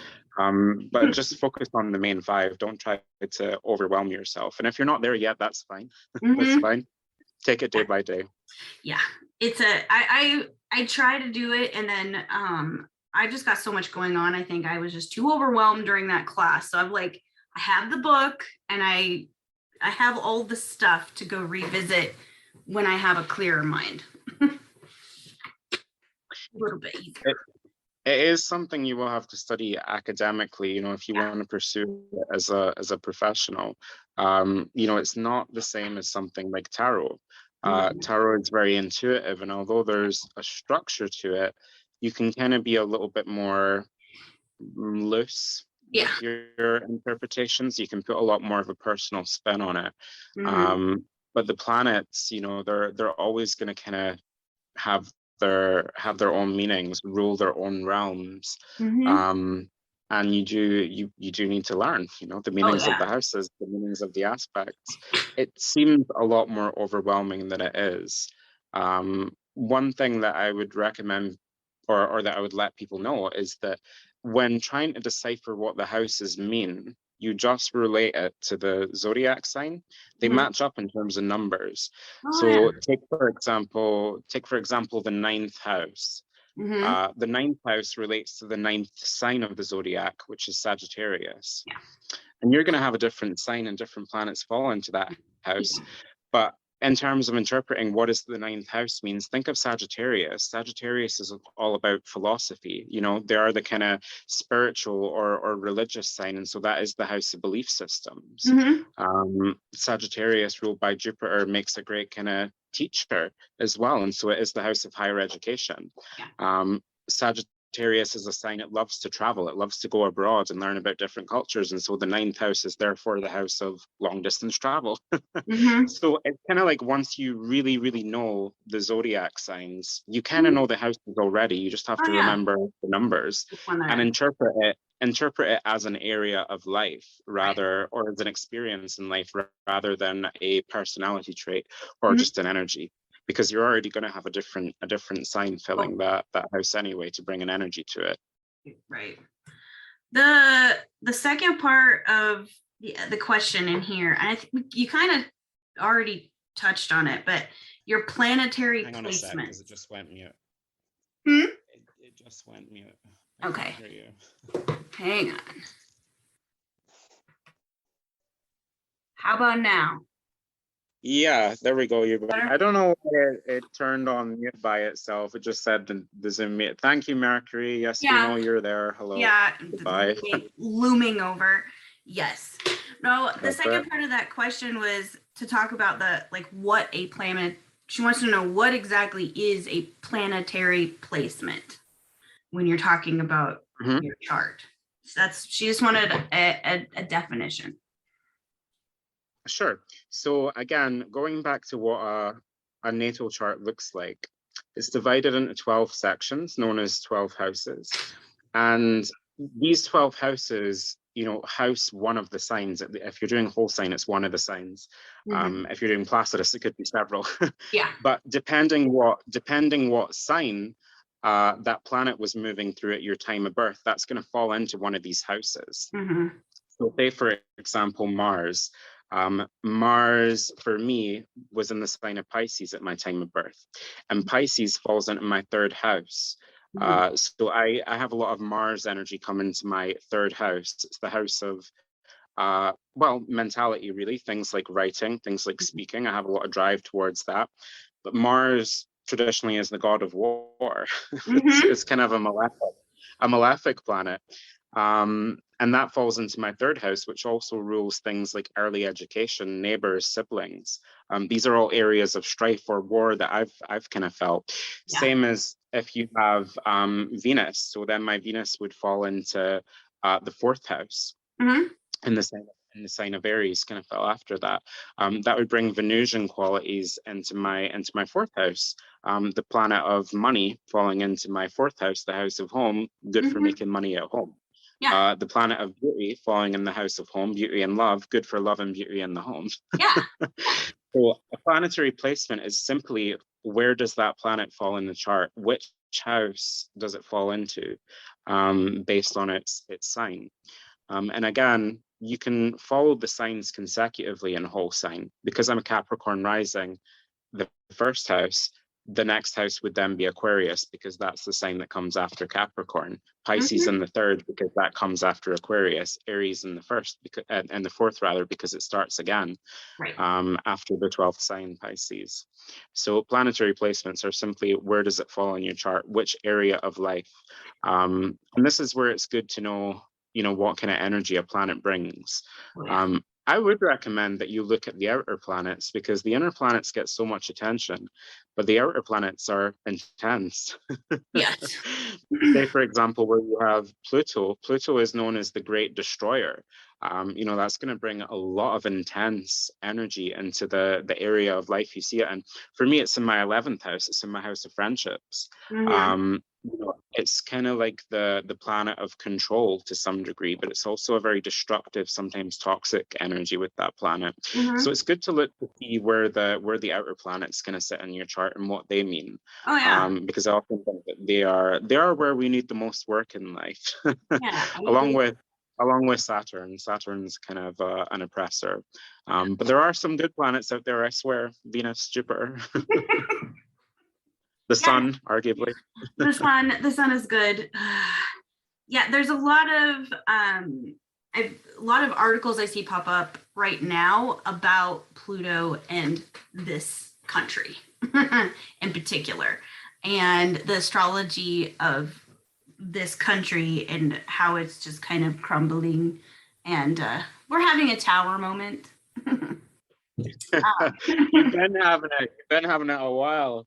but just focus on the main 5. Don't try to overwhelm yourself. And if you're not there yet, that's fine. That's fine. Take it day by day. Yeah, it's I try to do it, and then I just got so much going on. I think I was just too overwhelmed during that class. So I'm like, I have the book, and I have all the stuff to go revisit when I have a clearer mind. A little bit easier. It is something you will have to study academically, if you want to pursue it as a professional. It's not the same as something like tarot. Tarot is very intuitive, and although there's a structure to it, you can kind of be a little bit more loose with your interpretations. You can put a lot more of a personal spin on it. But the planets, they're always going to kind of have their own meanings, rule their own realms. And you do need to learn, the meanings of the houses, the meanings of the aspects. It seems a lot more overwhelming than it is. One thing that I would recommend, or that I would let people know, is that when trying to decipher what the houses mean, you just relate it to the zodiac sign. They match up in terms of numbers. Take for example the 9th house. The 9th house relates to the 9th sign of the zodiac, which is Sagittarius. And you're going to have a different sign, and different planets fall into that house. But in terms of interpreting what is the 9th house means, think of Sagittarius. Sagittarius is all about philosophy. They are the kind of spiritual or religious sign, and so that is the house of belief systems. Sagittarius, ruled by Jupiter, makes a great kind of teacher as well, and so it is the house of higher education. Sagittarius is a sign, it loves to travel, it loves to go abroad and learn about different cultures, and so the 9th house is therefore the house of long distance travel. So it's kind of like, once you really, really know the zodiac signs, you kind of know the houses already. You just have to remember the numbers and interpret it as an area of life, rather, or as an experience in life, rather than a personality trait or just an energy. Because you're already going to have a different sign filling that house anyway, to bring an energy to it. Right. The second part of the question in here, and I think you kind of already touched on it, but your planetary placement. Hang on a sec, because it just went mute. It just went mute. Okay. Hang on. How about now? Yeah, there we go. I don't know why it turned on mute by itself. It just said the Zoom mute. Thank you, Mercury. Yes, we know you're there. Hello. Yeah. Goodbye. Looming over. Yes. No, the second part of that question was to talk about what a planet. She wants to know what exactly is a planetary placement when you're talking about your chart. So she just wanted a definition. Sure. So again, going back to what a natal chart looks like, it's divided into 12 sections known as 12 houses. And these 12 houses, house one of the signs. If you're doing whole sign, it's one of the signs. If you're doing Placidus, it could be several. But depending what sign that planet was moving through at your time of birth, that's going to fall into one of these houses. So say, for example, Mars. Mars, for me, was in the sign of Pisces at my time of birth. And Pisces falls into my 3rd house. So I have a lot of Mars energy come into my 3rd house. It's the house of well, mentality really, things like writing, things like speaking. I have a lot of drive towards that. But Mars traditionally is the god of war. It's kind of a malefic planet. And that falls into my third house, which also rules things like early education, neighbors, siblings. These are all areas of strife or war that I've kind of felt. Yeah. Same as if you have Venus. So then my Venus would fall into the fourth house. In the sign of Aries, kind of fell after that. That would bring Venusian qualities into my fourth house. The planet of money falling into my fourth house, the house of home, good for making money at home. Yeah. The planet of beauty falling in the house of home, beauty and love, good for love and beauty in the home. Yeah. So a planetary placement is simply, where does that planet fall in the chart? Which house does it fall into, based on its sign? And again, you can follow the signs consecutively in whole sign. Because I'm a Capricorn rising, the first house, the next house would then be Aquarius, because that's the sign that comes after Capricorn. Pisces in the third, because that comes after Aquarius. Aries in the first, and the fourth rather, because it starts again after the 12th sign, Pisces. So planetary placements are simply, where does it fall in your chart? Which area of life? And this is where it's good to know, what kind of energy a planet brings. I would recommend that you look at the outer planets, because the inner planets get so much attention, but the outer planets are intense. Yes. Say, for example, where you have Pluto. Pluto is known as the Great Destroyer. That's going to bring a lot of intense energy into the area of life you see it. And for me, it's in my 11th house. It's in my house of friendships. It's kind of like the planet of control to some degree, but it's also a very destructive, sometimes toxic energy with that planet. So it's good to look to see where the outer planets kind of sit in your chart and what they mean. Because I often think that they are where we need the most work in life. along with Saturn. Saturn's kind of an oppressor. But there are some good planets out there, I swear. Venus, Jupiter. The sun, arguably. The sun is good. There's a lot of articles I see pop up right now about Pluto and this country in particular, and the astrology of this country and how it's just kind of crumbling, and we're having a tower moment. You've been having it a while.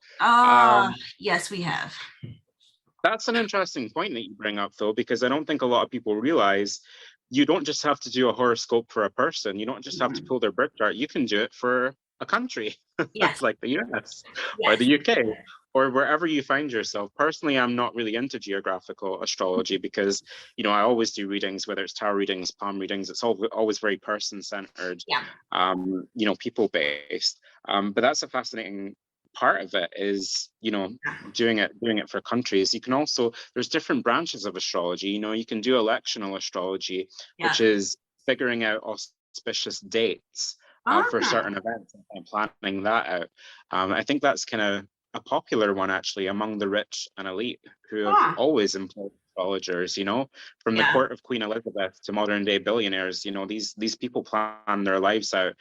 Yes, we have. That's an interesting point that you bring up, though, because I don't think a lot of people realize you don't just have to do a horoscope for a person. You don't just have to pull their birth chart. You can do it for a country, like the US or the UK or wherever you find yourself. Personally, I'm not really into geographical astrology because, I always do readings, whether it's tarot readings, palm readings. It's always very person-centered, people-based. But that's a fascinating part of it is, doing it for countries. You can also, there's different branches of astrology. You can do electional astrology, which is figuring out auspicious dates for certain events and planning that out. I think that's kind of a popular one actually among the rich and elite who have always employed astrologers, from the court of Queen Elizabeth to modern day billionaires. These people plan their lives out,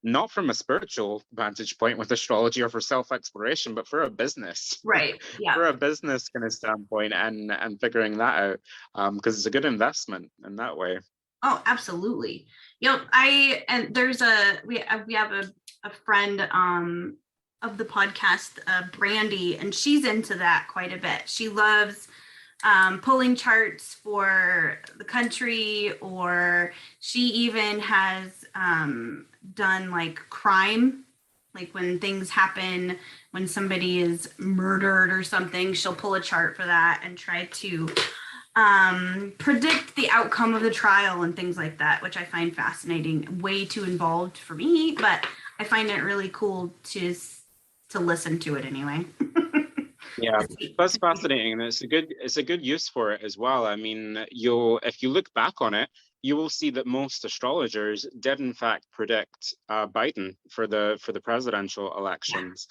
not from a spiritual vantage point with astrology or for self-exploration, but for a business. For a business kind of standpoint and figuring that out, because it's a good investment in that way. Oh, absolutely. There's we have a friend of the podcast, Brandy, and she's into that quite a bit. She loves pulling charts for the country, or she even has done like crime, like when things happen, when somebody is murdered or something, she'll pull a chart for that and try to predict the outcome of the trial and things like that, which I find fascinating. Way too involved for me, but I find it really cool to listen to it anyway. Yeah, that's fascinating, and it's a good use for it as well. I mean, if you look back on it, you will see that most astrologers did in fact predict Biden for the presidential elections.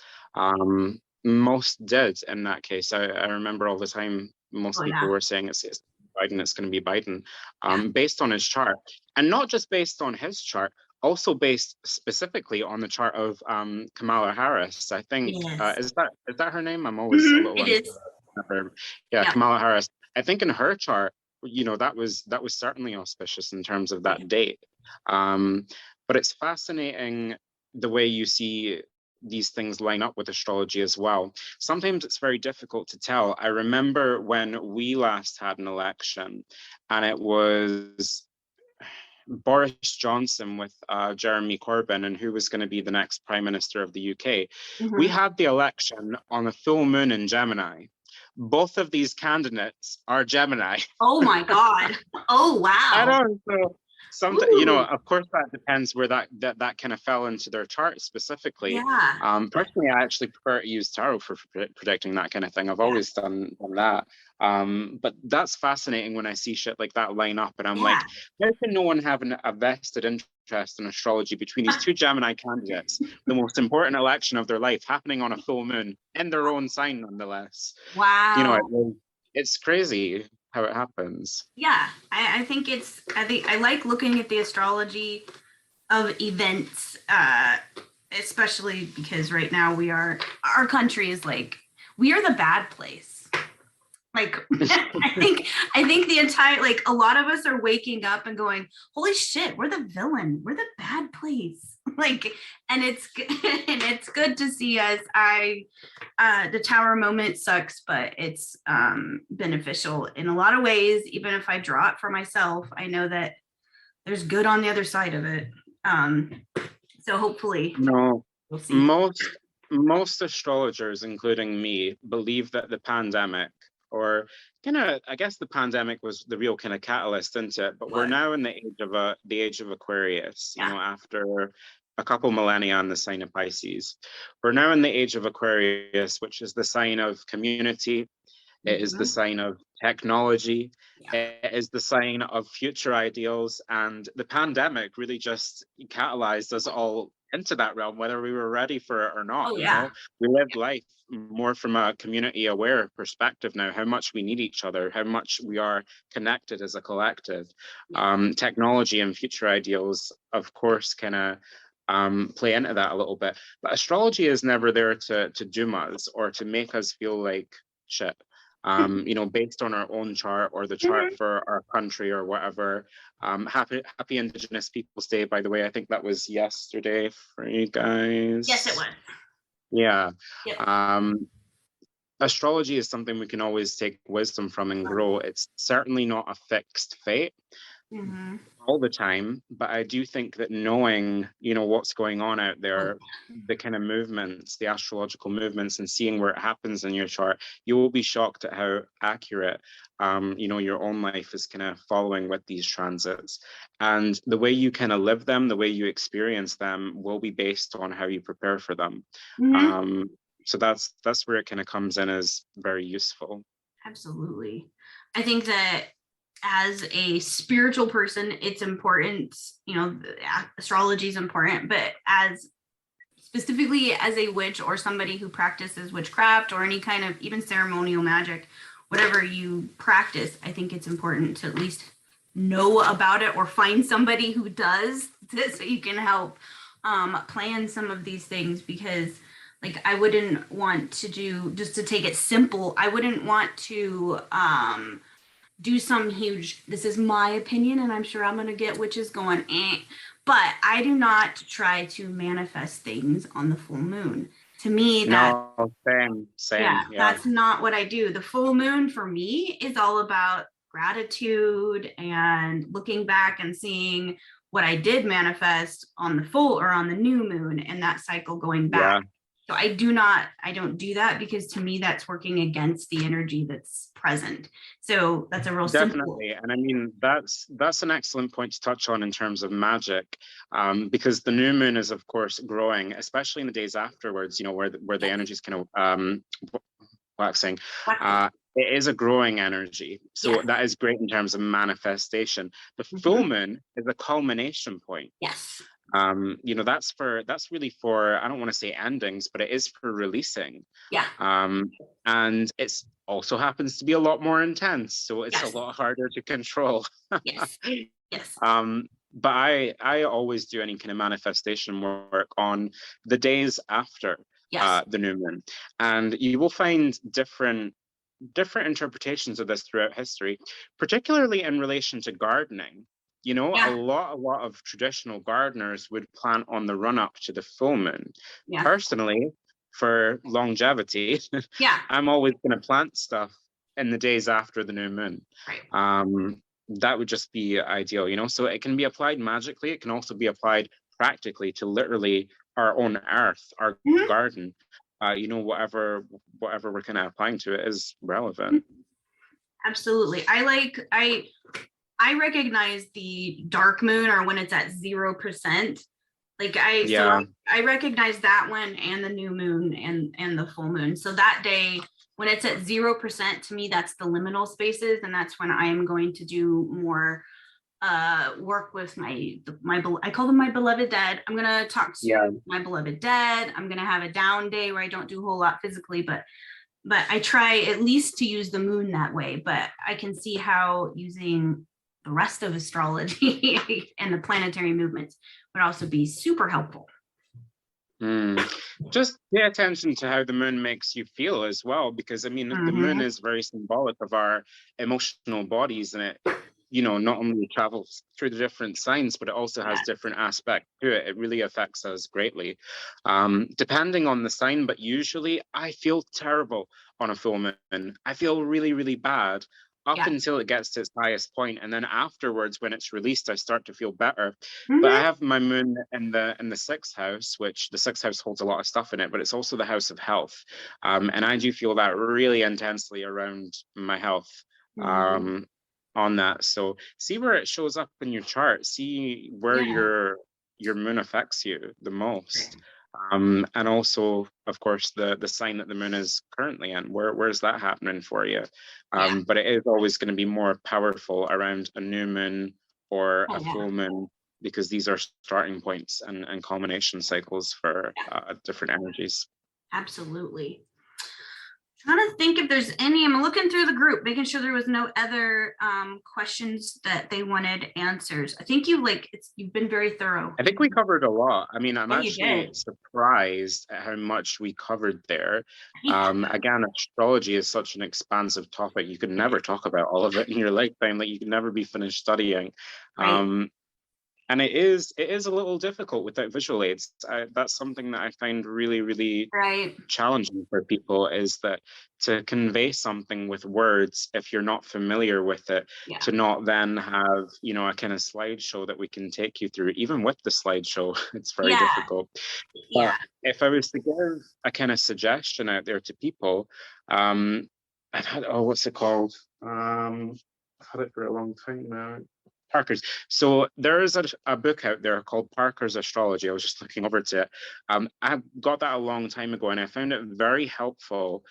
Most did in that case. I remember all the time most people were saying it's Biden, it's going to be Biden, based on his chart. And not just based on his chart, also based specifically on the chart of Kamala Harris. I think, is that her name? I'm always a little unsure. Yeah, Kamala Harris. I think in her chart, that was certainly auspicious in terms of that date. But it's fascinating the way you see these things line up with astrology as well. Sometimes it's very difficult to tell. I remember when we last had an election, and it was Boris Johnson with Jeremy Corbyn, and who was going to be the next Prime Minister of the UK. We had the election on a full moon in Gemini. Both of these candidates are Gemini. Oh my God. Oh, wow. I don't know. Something, of course, that depends where that kind of fell into their chart specifically. Yeah. Personally, I actually prefer to use tarot for predicting that kind of thing. I've always done that. But that's fascinating when I see shit like that line up, and I'm like, how can no one have a vested interest in astrology between these two Gemini candidates, the most important election of their life, happening on a full moon in their own sign, nonetheless? Wow. It's crazy how it happens. Yeah, I think I like looking at the astrology of events, especially because right now our country is like, we are the bad place. Like, I think the entire, like, a lot of us are waking up and going, holy shit, we're the villain. We're the bad place. Like, and it's good to see us. The tower moment sucks, but it's beneficial in a lot of ways. Even if I draw it for myself, I know that there's good on the other side of it. So hopefully, we'll see. Most astrologers, including me, believe that the pandemic, or I guess the pandemic was the real kind of catalyst into it. But we're now in the age of Aquarius. After a couple millennia in the sign of Pisces, we're now in the age of Aquarius, which is the sign of community. It is the sign of technology. It is the sign of future ideals. And the pandemic really just catalyzed us all into that realm, whether we were ready for it or not. We live life more from a community aware perspective now, how much we need each other, how much we are connected as a collective. Technology and future ideals, of course, kind of play into that a little bit. But astrology is never there to doom us or to make us feel like shit. Based on our own chart or the chart for our country or whatever. Happy Indigenous Peoples Day, by the way. I think that was yesterday for you guys. Yes, it was. Yeah. Yep. Astrology is something we can always take wisdom from and grow. It's certainly not a fixed fate. All the time, but I do think that knowing, what's going on out there, the kind of movements, the astrological movements, and seeing where it happens in your chart, you will be shocked at how accurate, your own life is kind of following with these transits. And the way you kind of live them, the way you experience them, will be based on how you prepare for them. So that's where it kind of comes in as very useful. Absolutely. I think that as a spiritual person, it's important, astrology is important, but specifically as a witch or somebody who practices witchcraft or any kind of even ceremonial magic, whatever you practice, I think it's important to at least know about it or find somebody who does, so you can help plan some of these things, because I wouldn't want to do, just to take it simple, I wouldn't want to do some huge, this is my opinion, and I'm sure I'm going to get witches going, but I do not try to manifest things on the full moon. To me, same. Yeah, that's not what I do. The full moon for me is all about gratitude and looking back and seeing what I did manifest on the full or on the new moon, and that cycle going back. So I don't do that, because to me that's working against the energy that's present. So that's a real definitely simple. And I mean, that's an excellent point to touch on in terms of magic, because the new moon is of course growing, especially in the days afterwards, where the energy is kind of waxing. It is a growing energy, so that is great in terms of manifestation. The full moon is a culmination point. That's really for, I don't want to say endings, but it is for releasing. And it's also happens to be a lot more intense, so it's Yes. a lot harder to control. Yes. Yes. But I always do any kind of manifestation work on the days after Yes. the new moon, and you will find different interpretations of this throughout history, particularly in relation to gardening. You know, Yeah. a lot of traditional gardeners would plant on the run up to the full moon. Yeah. Personally, for longevity, Yeah. I'm always going to plant stuff in the days after the new moon. Right. That would just be ideal, you know. So it can be applied magically. It can also be applied practically to literally our own earth, our Mhm. garden. You know, whatever we're kind of applying to it is relevant. Absolutely. I recognize the dark moon, or when it's at 0%. Like Yeah. I recognize that one and the new moon and the full moon. So that day when it's at 0%, to me, that's the liminal spaces. And that's when I am going to do more work with I call them my beloved dead. I'm gonna talk to my beloved dead. I'm gonna have a down day where I don't do a whole lot physically, but I try at least to use the moon that way. But I can see how using the rest of astrology and the planetary movements would also be super helpful. Just pay attention to how the moon makes you feel as well, because I mean, the moon is very symbolic of our emotional bodies, and it, you know, not only travels through the different signs, but it also has different aspects to it. It really affects us greatly, depending on the sign. But usually I feel terrible on a full moon. I feel really, really bad up until it gets to its highest point, and then afterwards, when it's released, I start to feel better. But I have my moon in the sixth house, which the sixth house holds a lot of stuff in it, but it's also the house of health, and I do feel that really intensely around my health. On that, so see where it shows up in your chart, see where your moon affects you the most. And also, of course, the sign that the moon is currently in, where's that happening for you? But it is always going to be more powerful around a new moon or a full moon, because these are starting points and culmination cycles for different energies. Absolutely. Trying to think if there's any. I'm looking through the group, making sure there was no other questions that they wanted answers. I think you've been very thorough. I think we covered a lot. I mean, I'm actually surprised at how much we covered there. Again, astrology is such an expansive topic. You could never talk about all of it in your lifetime. Like, you could never be finished studying. And it is a little difficult without visual aids. That's something that I find really, really challenging for people, is that to convey something with words, if you're not familiar with it, to not then have, you know, a kind of slideshow that we can take you through. Even with the slideshow, it's very difficult. But if I was to give a kind of suggestion out there to people, I've had, what's it called? I've had it for a long time now. Parker's. So there is a book out there called Parker's Astrology. I was just looking over to it. I got that a long time ago, and I found it very helpful.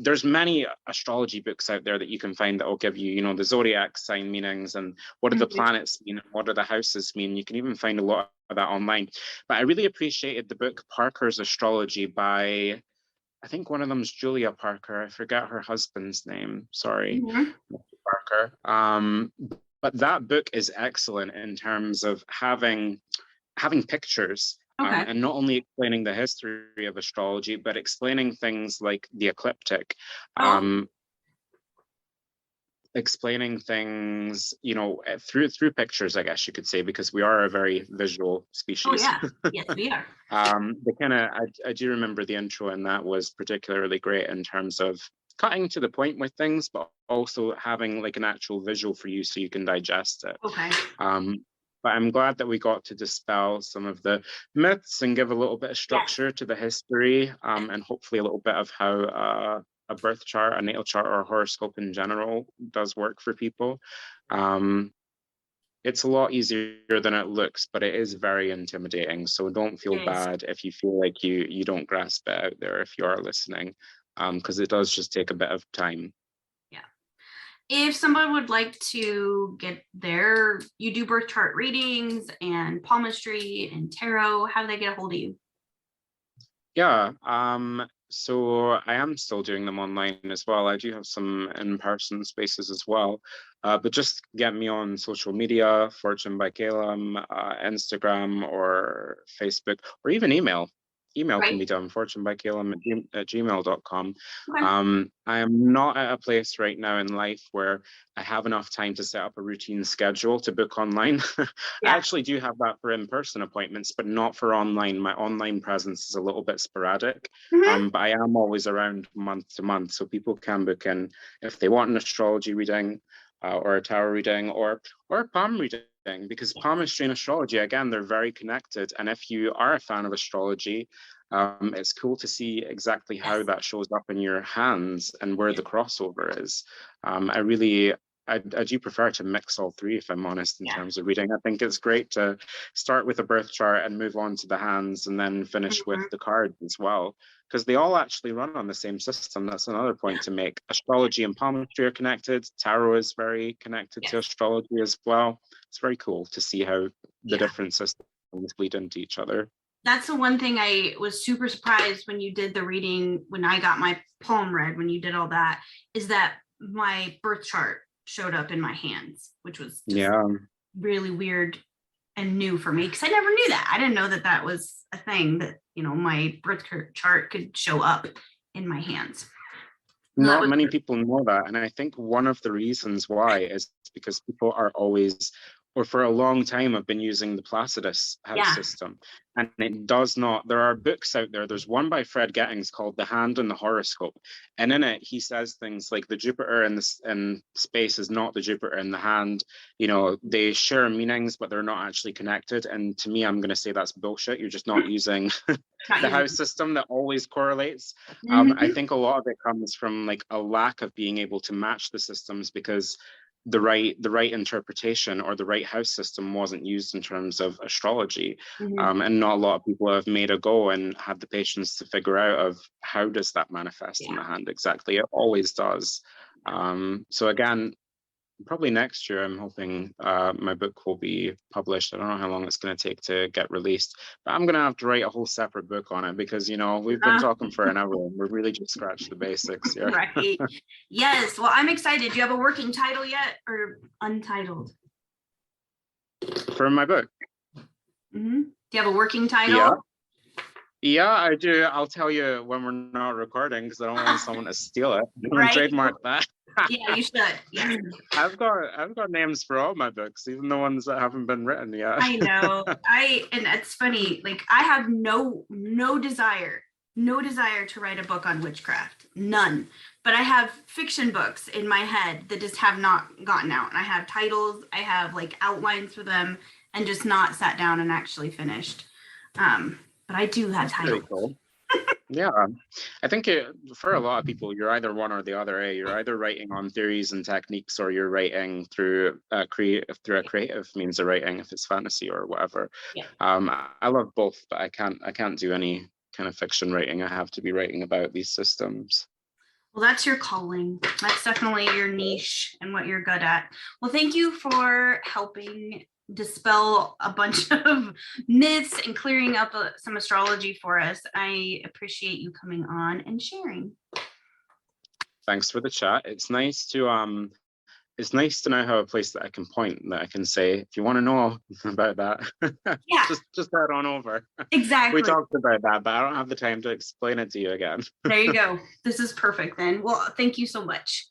There's many astrology books out there that you can find that will give you, you know, the zodiac sign meanings and what do the planets mean, and what do the houses mean. You can even find a lot of that online. But I really appreciated the book Parker's Astrology by, I think one of them is Julia Parker. I forget her husband's name. Sorry, Parker. But that book is excellent in terms of having pictures, and not only explaining the history of astrology, but explaining things like the ecliptic, explaining things, you know, through pictures, I guess you could say, because we are a very visual species. Yes, we are. The kind of, I do remember the intro, and that was particularly great in terms of cutting to the point with things, but also having like an actual visual for you so you can digest it. But I'm glad that we got to dispel some of the myths and give a little bit of structure to the history, and hopefully a little bit of how a birth chart, a natal chart, or a horoscope in general does work for people. It's a lot easier than it looks, but it is very intimidating. So don't feel bad if you feel like you don't grasp it out there if you are listening, because it does just take a bit of time. If somebody would like to get you do birth chart readings and palmistry and tarot, how do they get a hold of you? So I am still doing them online as well. I do have some in-person spaces as well. But just get me on social media, Fortune by Kalem, Instagram or Facebook, or even email. Email can Right. be done, fortunebykalem@gmail.com. Okay. I am not at a place right now in life where I have enough time to set up a routine schedule to book online. I Yeah. actually do have that for in-person appointments, but not for online. My online presence is a little bit sporadic. Mm-hmm. But I am always around month to month, so people can book in if they want an astrology reading, or a tarot reading, or a palm reading, because palmistry and astrology, again, they're very connected. And if you are a fan of astrology, it's cool to see exactly how Yes. that shows up in your hands and where the crossover is. I do prefer to mix all three, if I'm honest, in terms of reading. I think it's great to start with a birth chart and move on to the hands and then finish with the cards as well, because they all actually run on the same system. That's another point to make. Astrology and palmistry are connected. Tarot is very connected to astrology as well. It's very cool to see how the different systems bleed into each other. That's the one thing I was super surprised when you did the reading, when I got my palm read, when you did all that, is that my birth chart showed up in my hands, which was just really weird and new for me, because I never knew that. I didn't know that that was a thing, that, you know, my birth chart could show up in my hands. Not many people know that. And I think one of the reasons why is because people are always, or for a long time, have been using the Placidus house system. And it does not, there are books out there. There's one by Fred Gettings called The Hand and the Horoscope. And in it, he says things like the Jupiter in space is not the Jupiter in the hand. You know, they share meanings, but they're not actually connected. And to me, I'm going to say that's bullshit. You're just not using the house system that always correlates. I think a lot of it comes from like a lack of being able to match the systems, because the right interpretation or the right house system wasn't used in terms of astrology. And not a lot of people have made a go and had the patience to figure out of how does that manifest in the hand exactly. It always does. So again, probably next year, I'm hoping my book will be published. I don't know how long it's going to take to get released, but I'm going to have to write a whole separate book on it, because, you know, we've been talking for an hour and we're really just scratched the basics here. Right. Yes. Well, I'm excited. Do you have a working title yet, or untitled? For my book? Do you have a working title? Yeah, I do. I'll tell you when we're not recording, because I don't want someone to steal it. Right. Trademark that. Yeah, you should. Yeah. I've got names for all my books, even the ones that haven't been written yet. I know. And it's funny, like I have no desire to write a book on witchcraft. None. But I have fiction books in my head that just have not gotten out. And I have titles, I have like outlines for them, and just not sat down and actually finished. But I do have titles. Very cool. Yeah, I think for a lot of people, you're either one or the other. You're either writing on theories and techniques, or you're writing through a creative means of writing, if it's fantasy or whatever. I love both, but I can't do any kind of fiction writing. I have to be writing about these systems. Well, that's your calling. That's definitely your niche and what you're good at. Well, thank you for helping dispel a bunch of myths and clearing up some astrology for us. I appreciate you coming on and sharing. Thanks for the chat. It's nice to now have a place that I can point, that I can say, if you want to know about that, just head on over. Exactly. We talked about that, but I don't have the time to explain it to you again. There you go. This is perfect then. Well, thank you so much.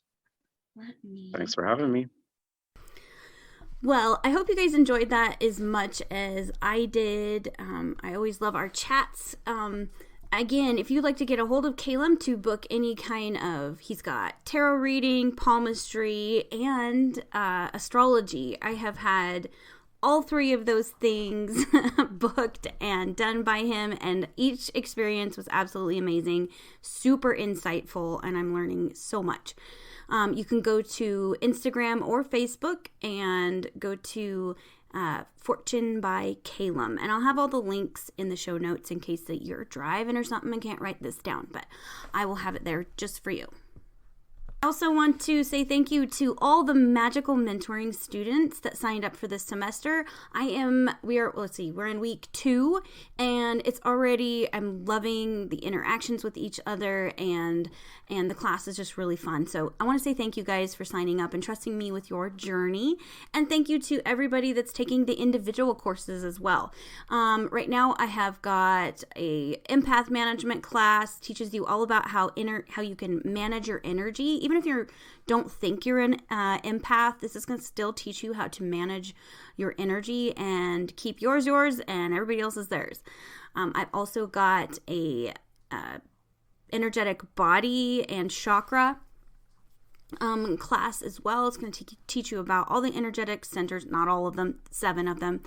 Thanks for having me. Well, I hope you guys enjoyed that as much as I did. I always love our chats. Again, if you'd like to get a hold of Kalem to book any kind of, he's got tarot reading, palmistry, and astrology. I have had all three of those things booked and done by him, and each experience was absolutely amazing, super insightful, and I'm learning so much. You can go to Instagram or Facebook and go to Fortune by Kalem, and I'll have all the links in the show notes in case that you're driving or something and can't write this down, but I will have it there just for you. I also want to say thank you to all the magical mentoring students that signed up for this semester. We're in week 2, and I'm loving the interactions with each other, and the class is just really fun. So I want to say thank you guys for signing up and trusting me with your journey. And thank you to everybody that's taking the individual courses as well. Right now I have got a empath management class, teaches you all about how you can manage your energy. Even if you don't think you're an empath, this is going to still teach you how to manage your energy and keep yours and everybody else's theirs. I've also got a energetic body and chakra class as well. It's going to teach you about all the energetic centers, not all of them, 7 of them.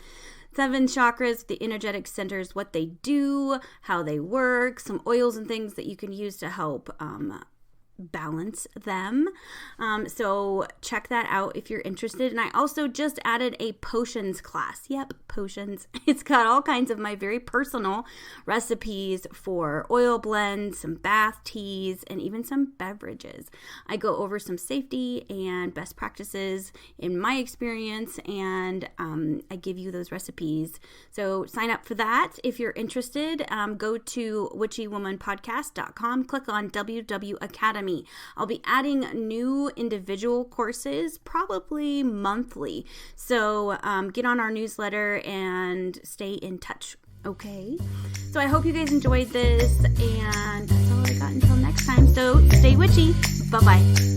7 chakras, the energetic centers, what they do, how they work, some oils and things that you can use to help balance them. So check that out if you're interested. And I also just added a potions class. Yep, potions. It's got all kinds of my very personal recipes for oil blends, some bath teas, and even some beverages. I go over some safety and best practices in my experience, and I give you those recipes. So sign up for that if you're interested. Go to witchywomanpodcast.com, click on WW Academy. I'll be adding new individual courses probably monthly. So get on our newsletter and stay in touch. Okay. So I hope you guys enjoyed this, and that's all I got until next time. So stay witchy. Bye-bye.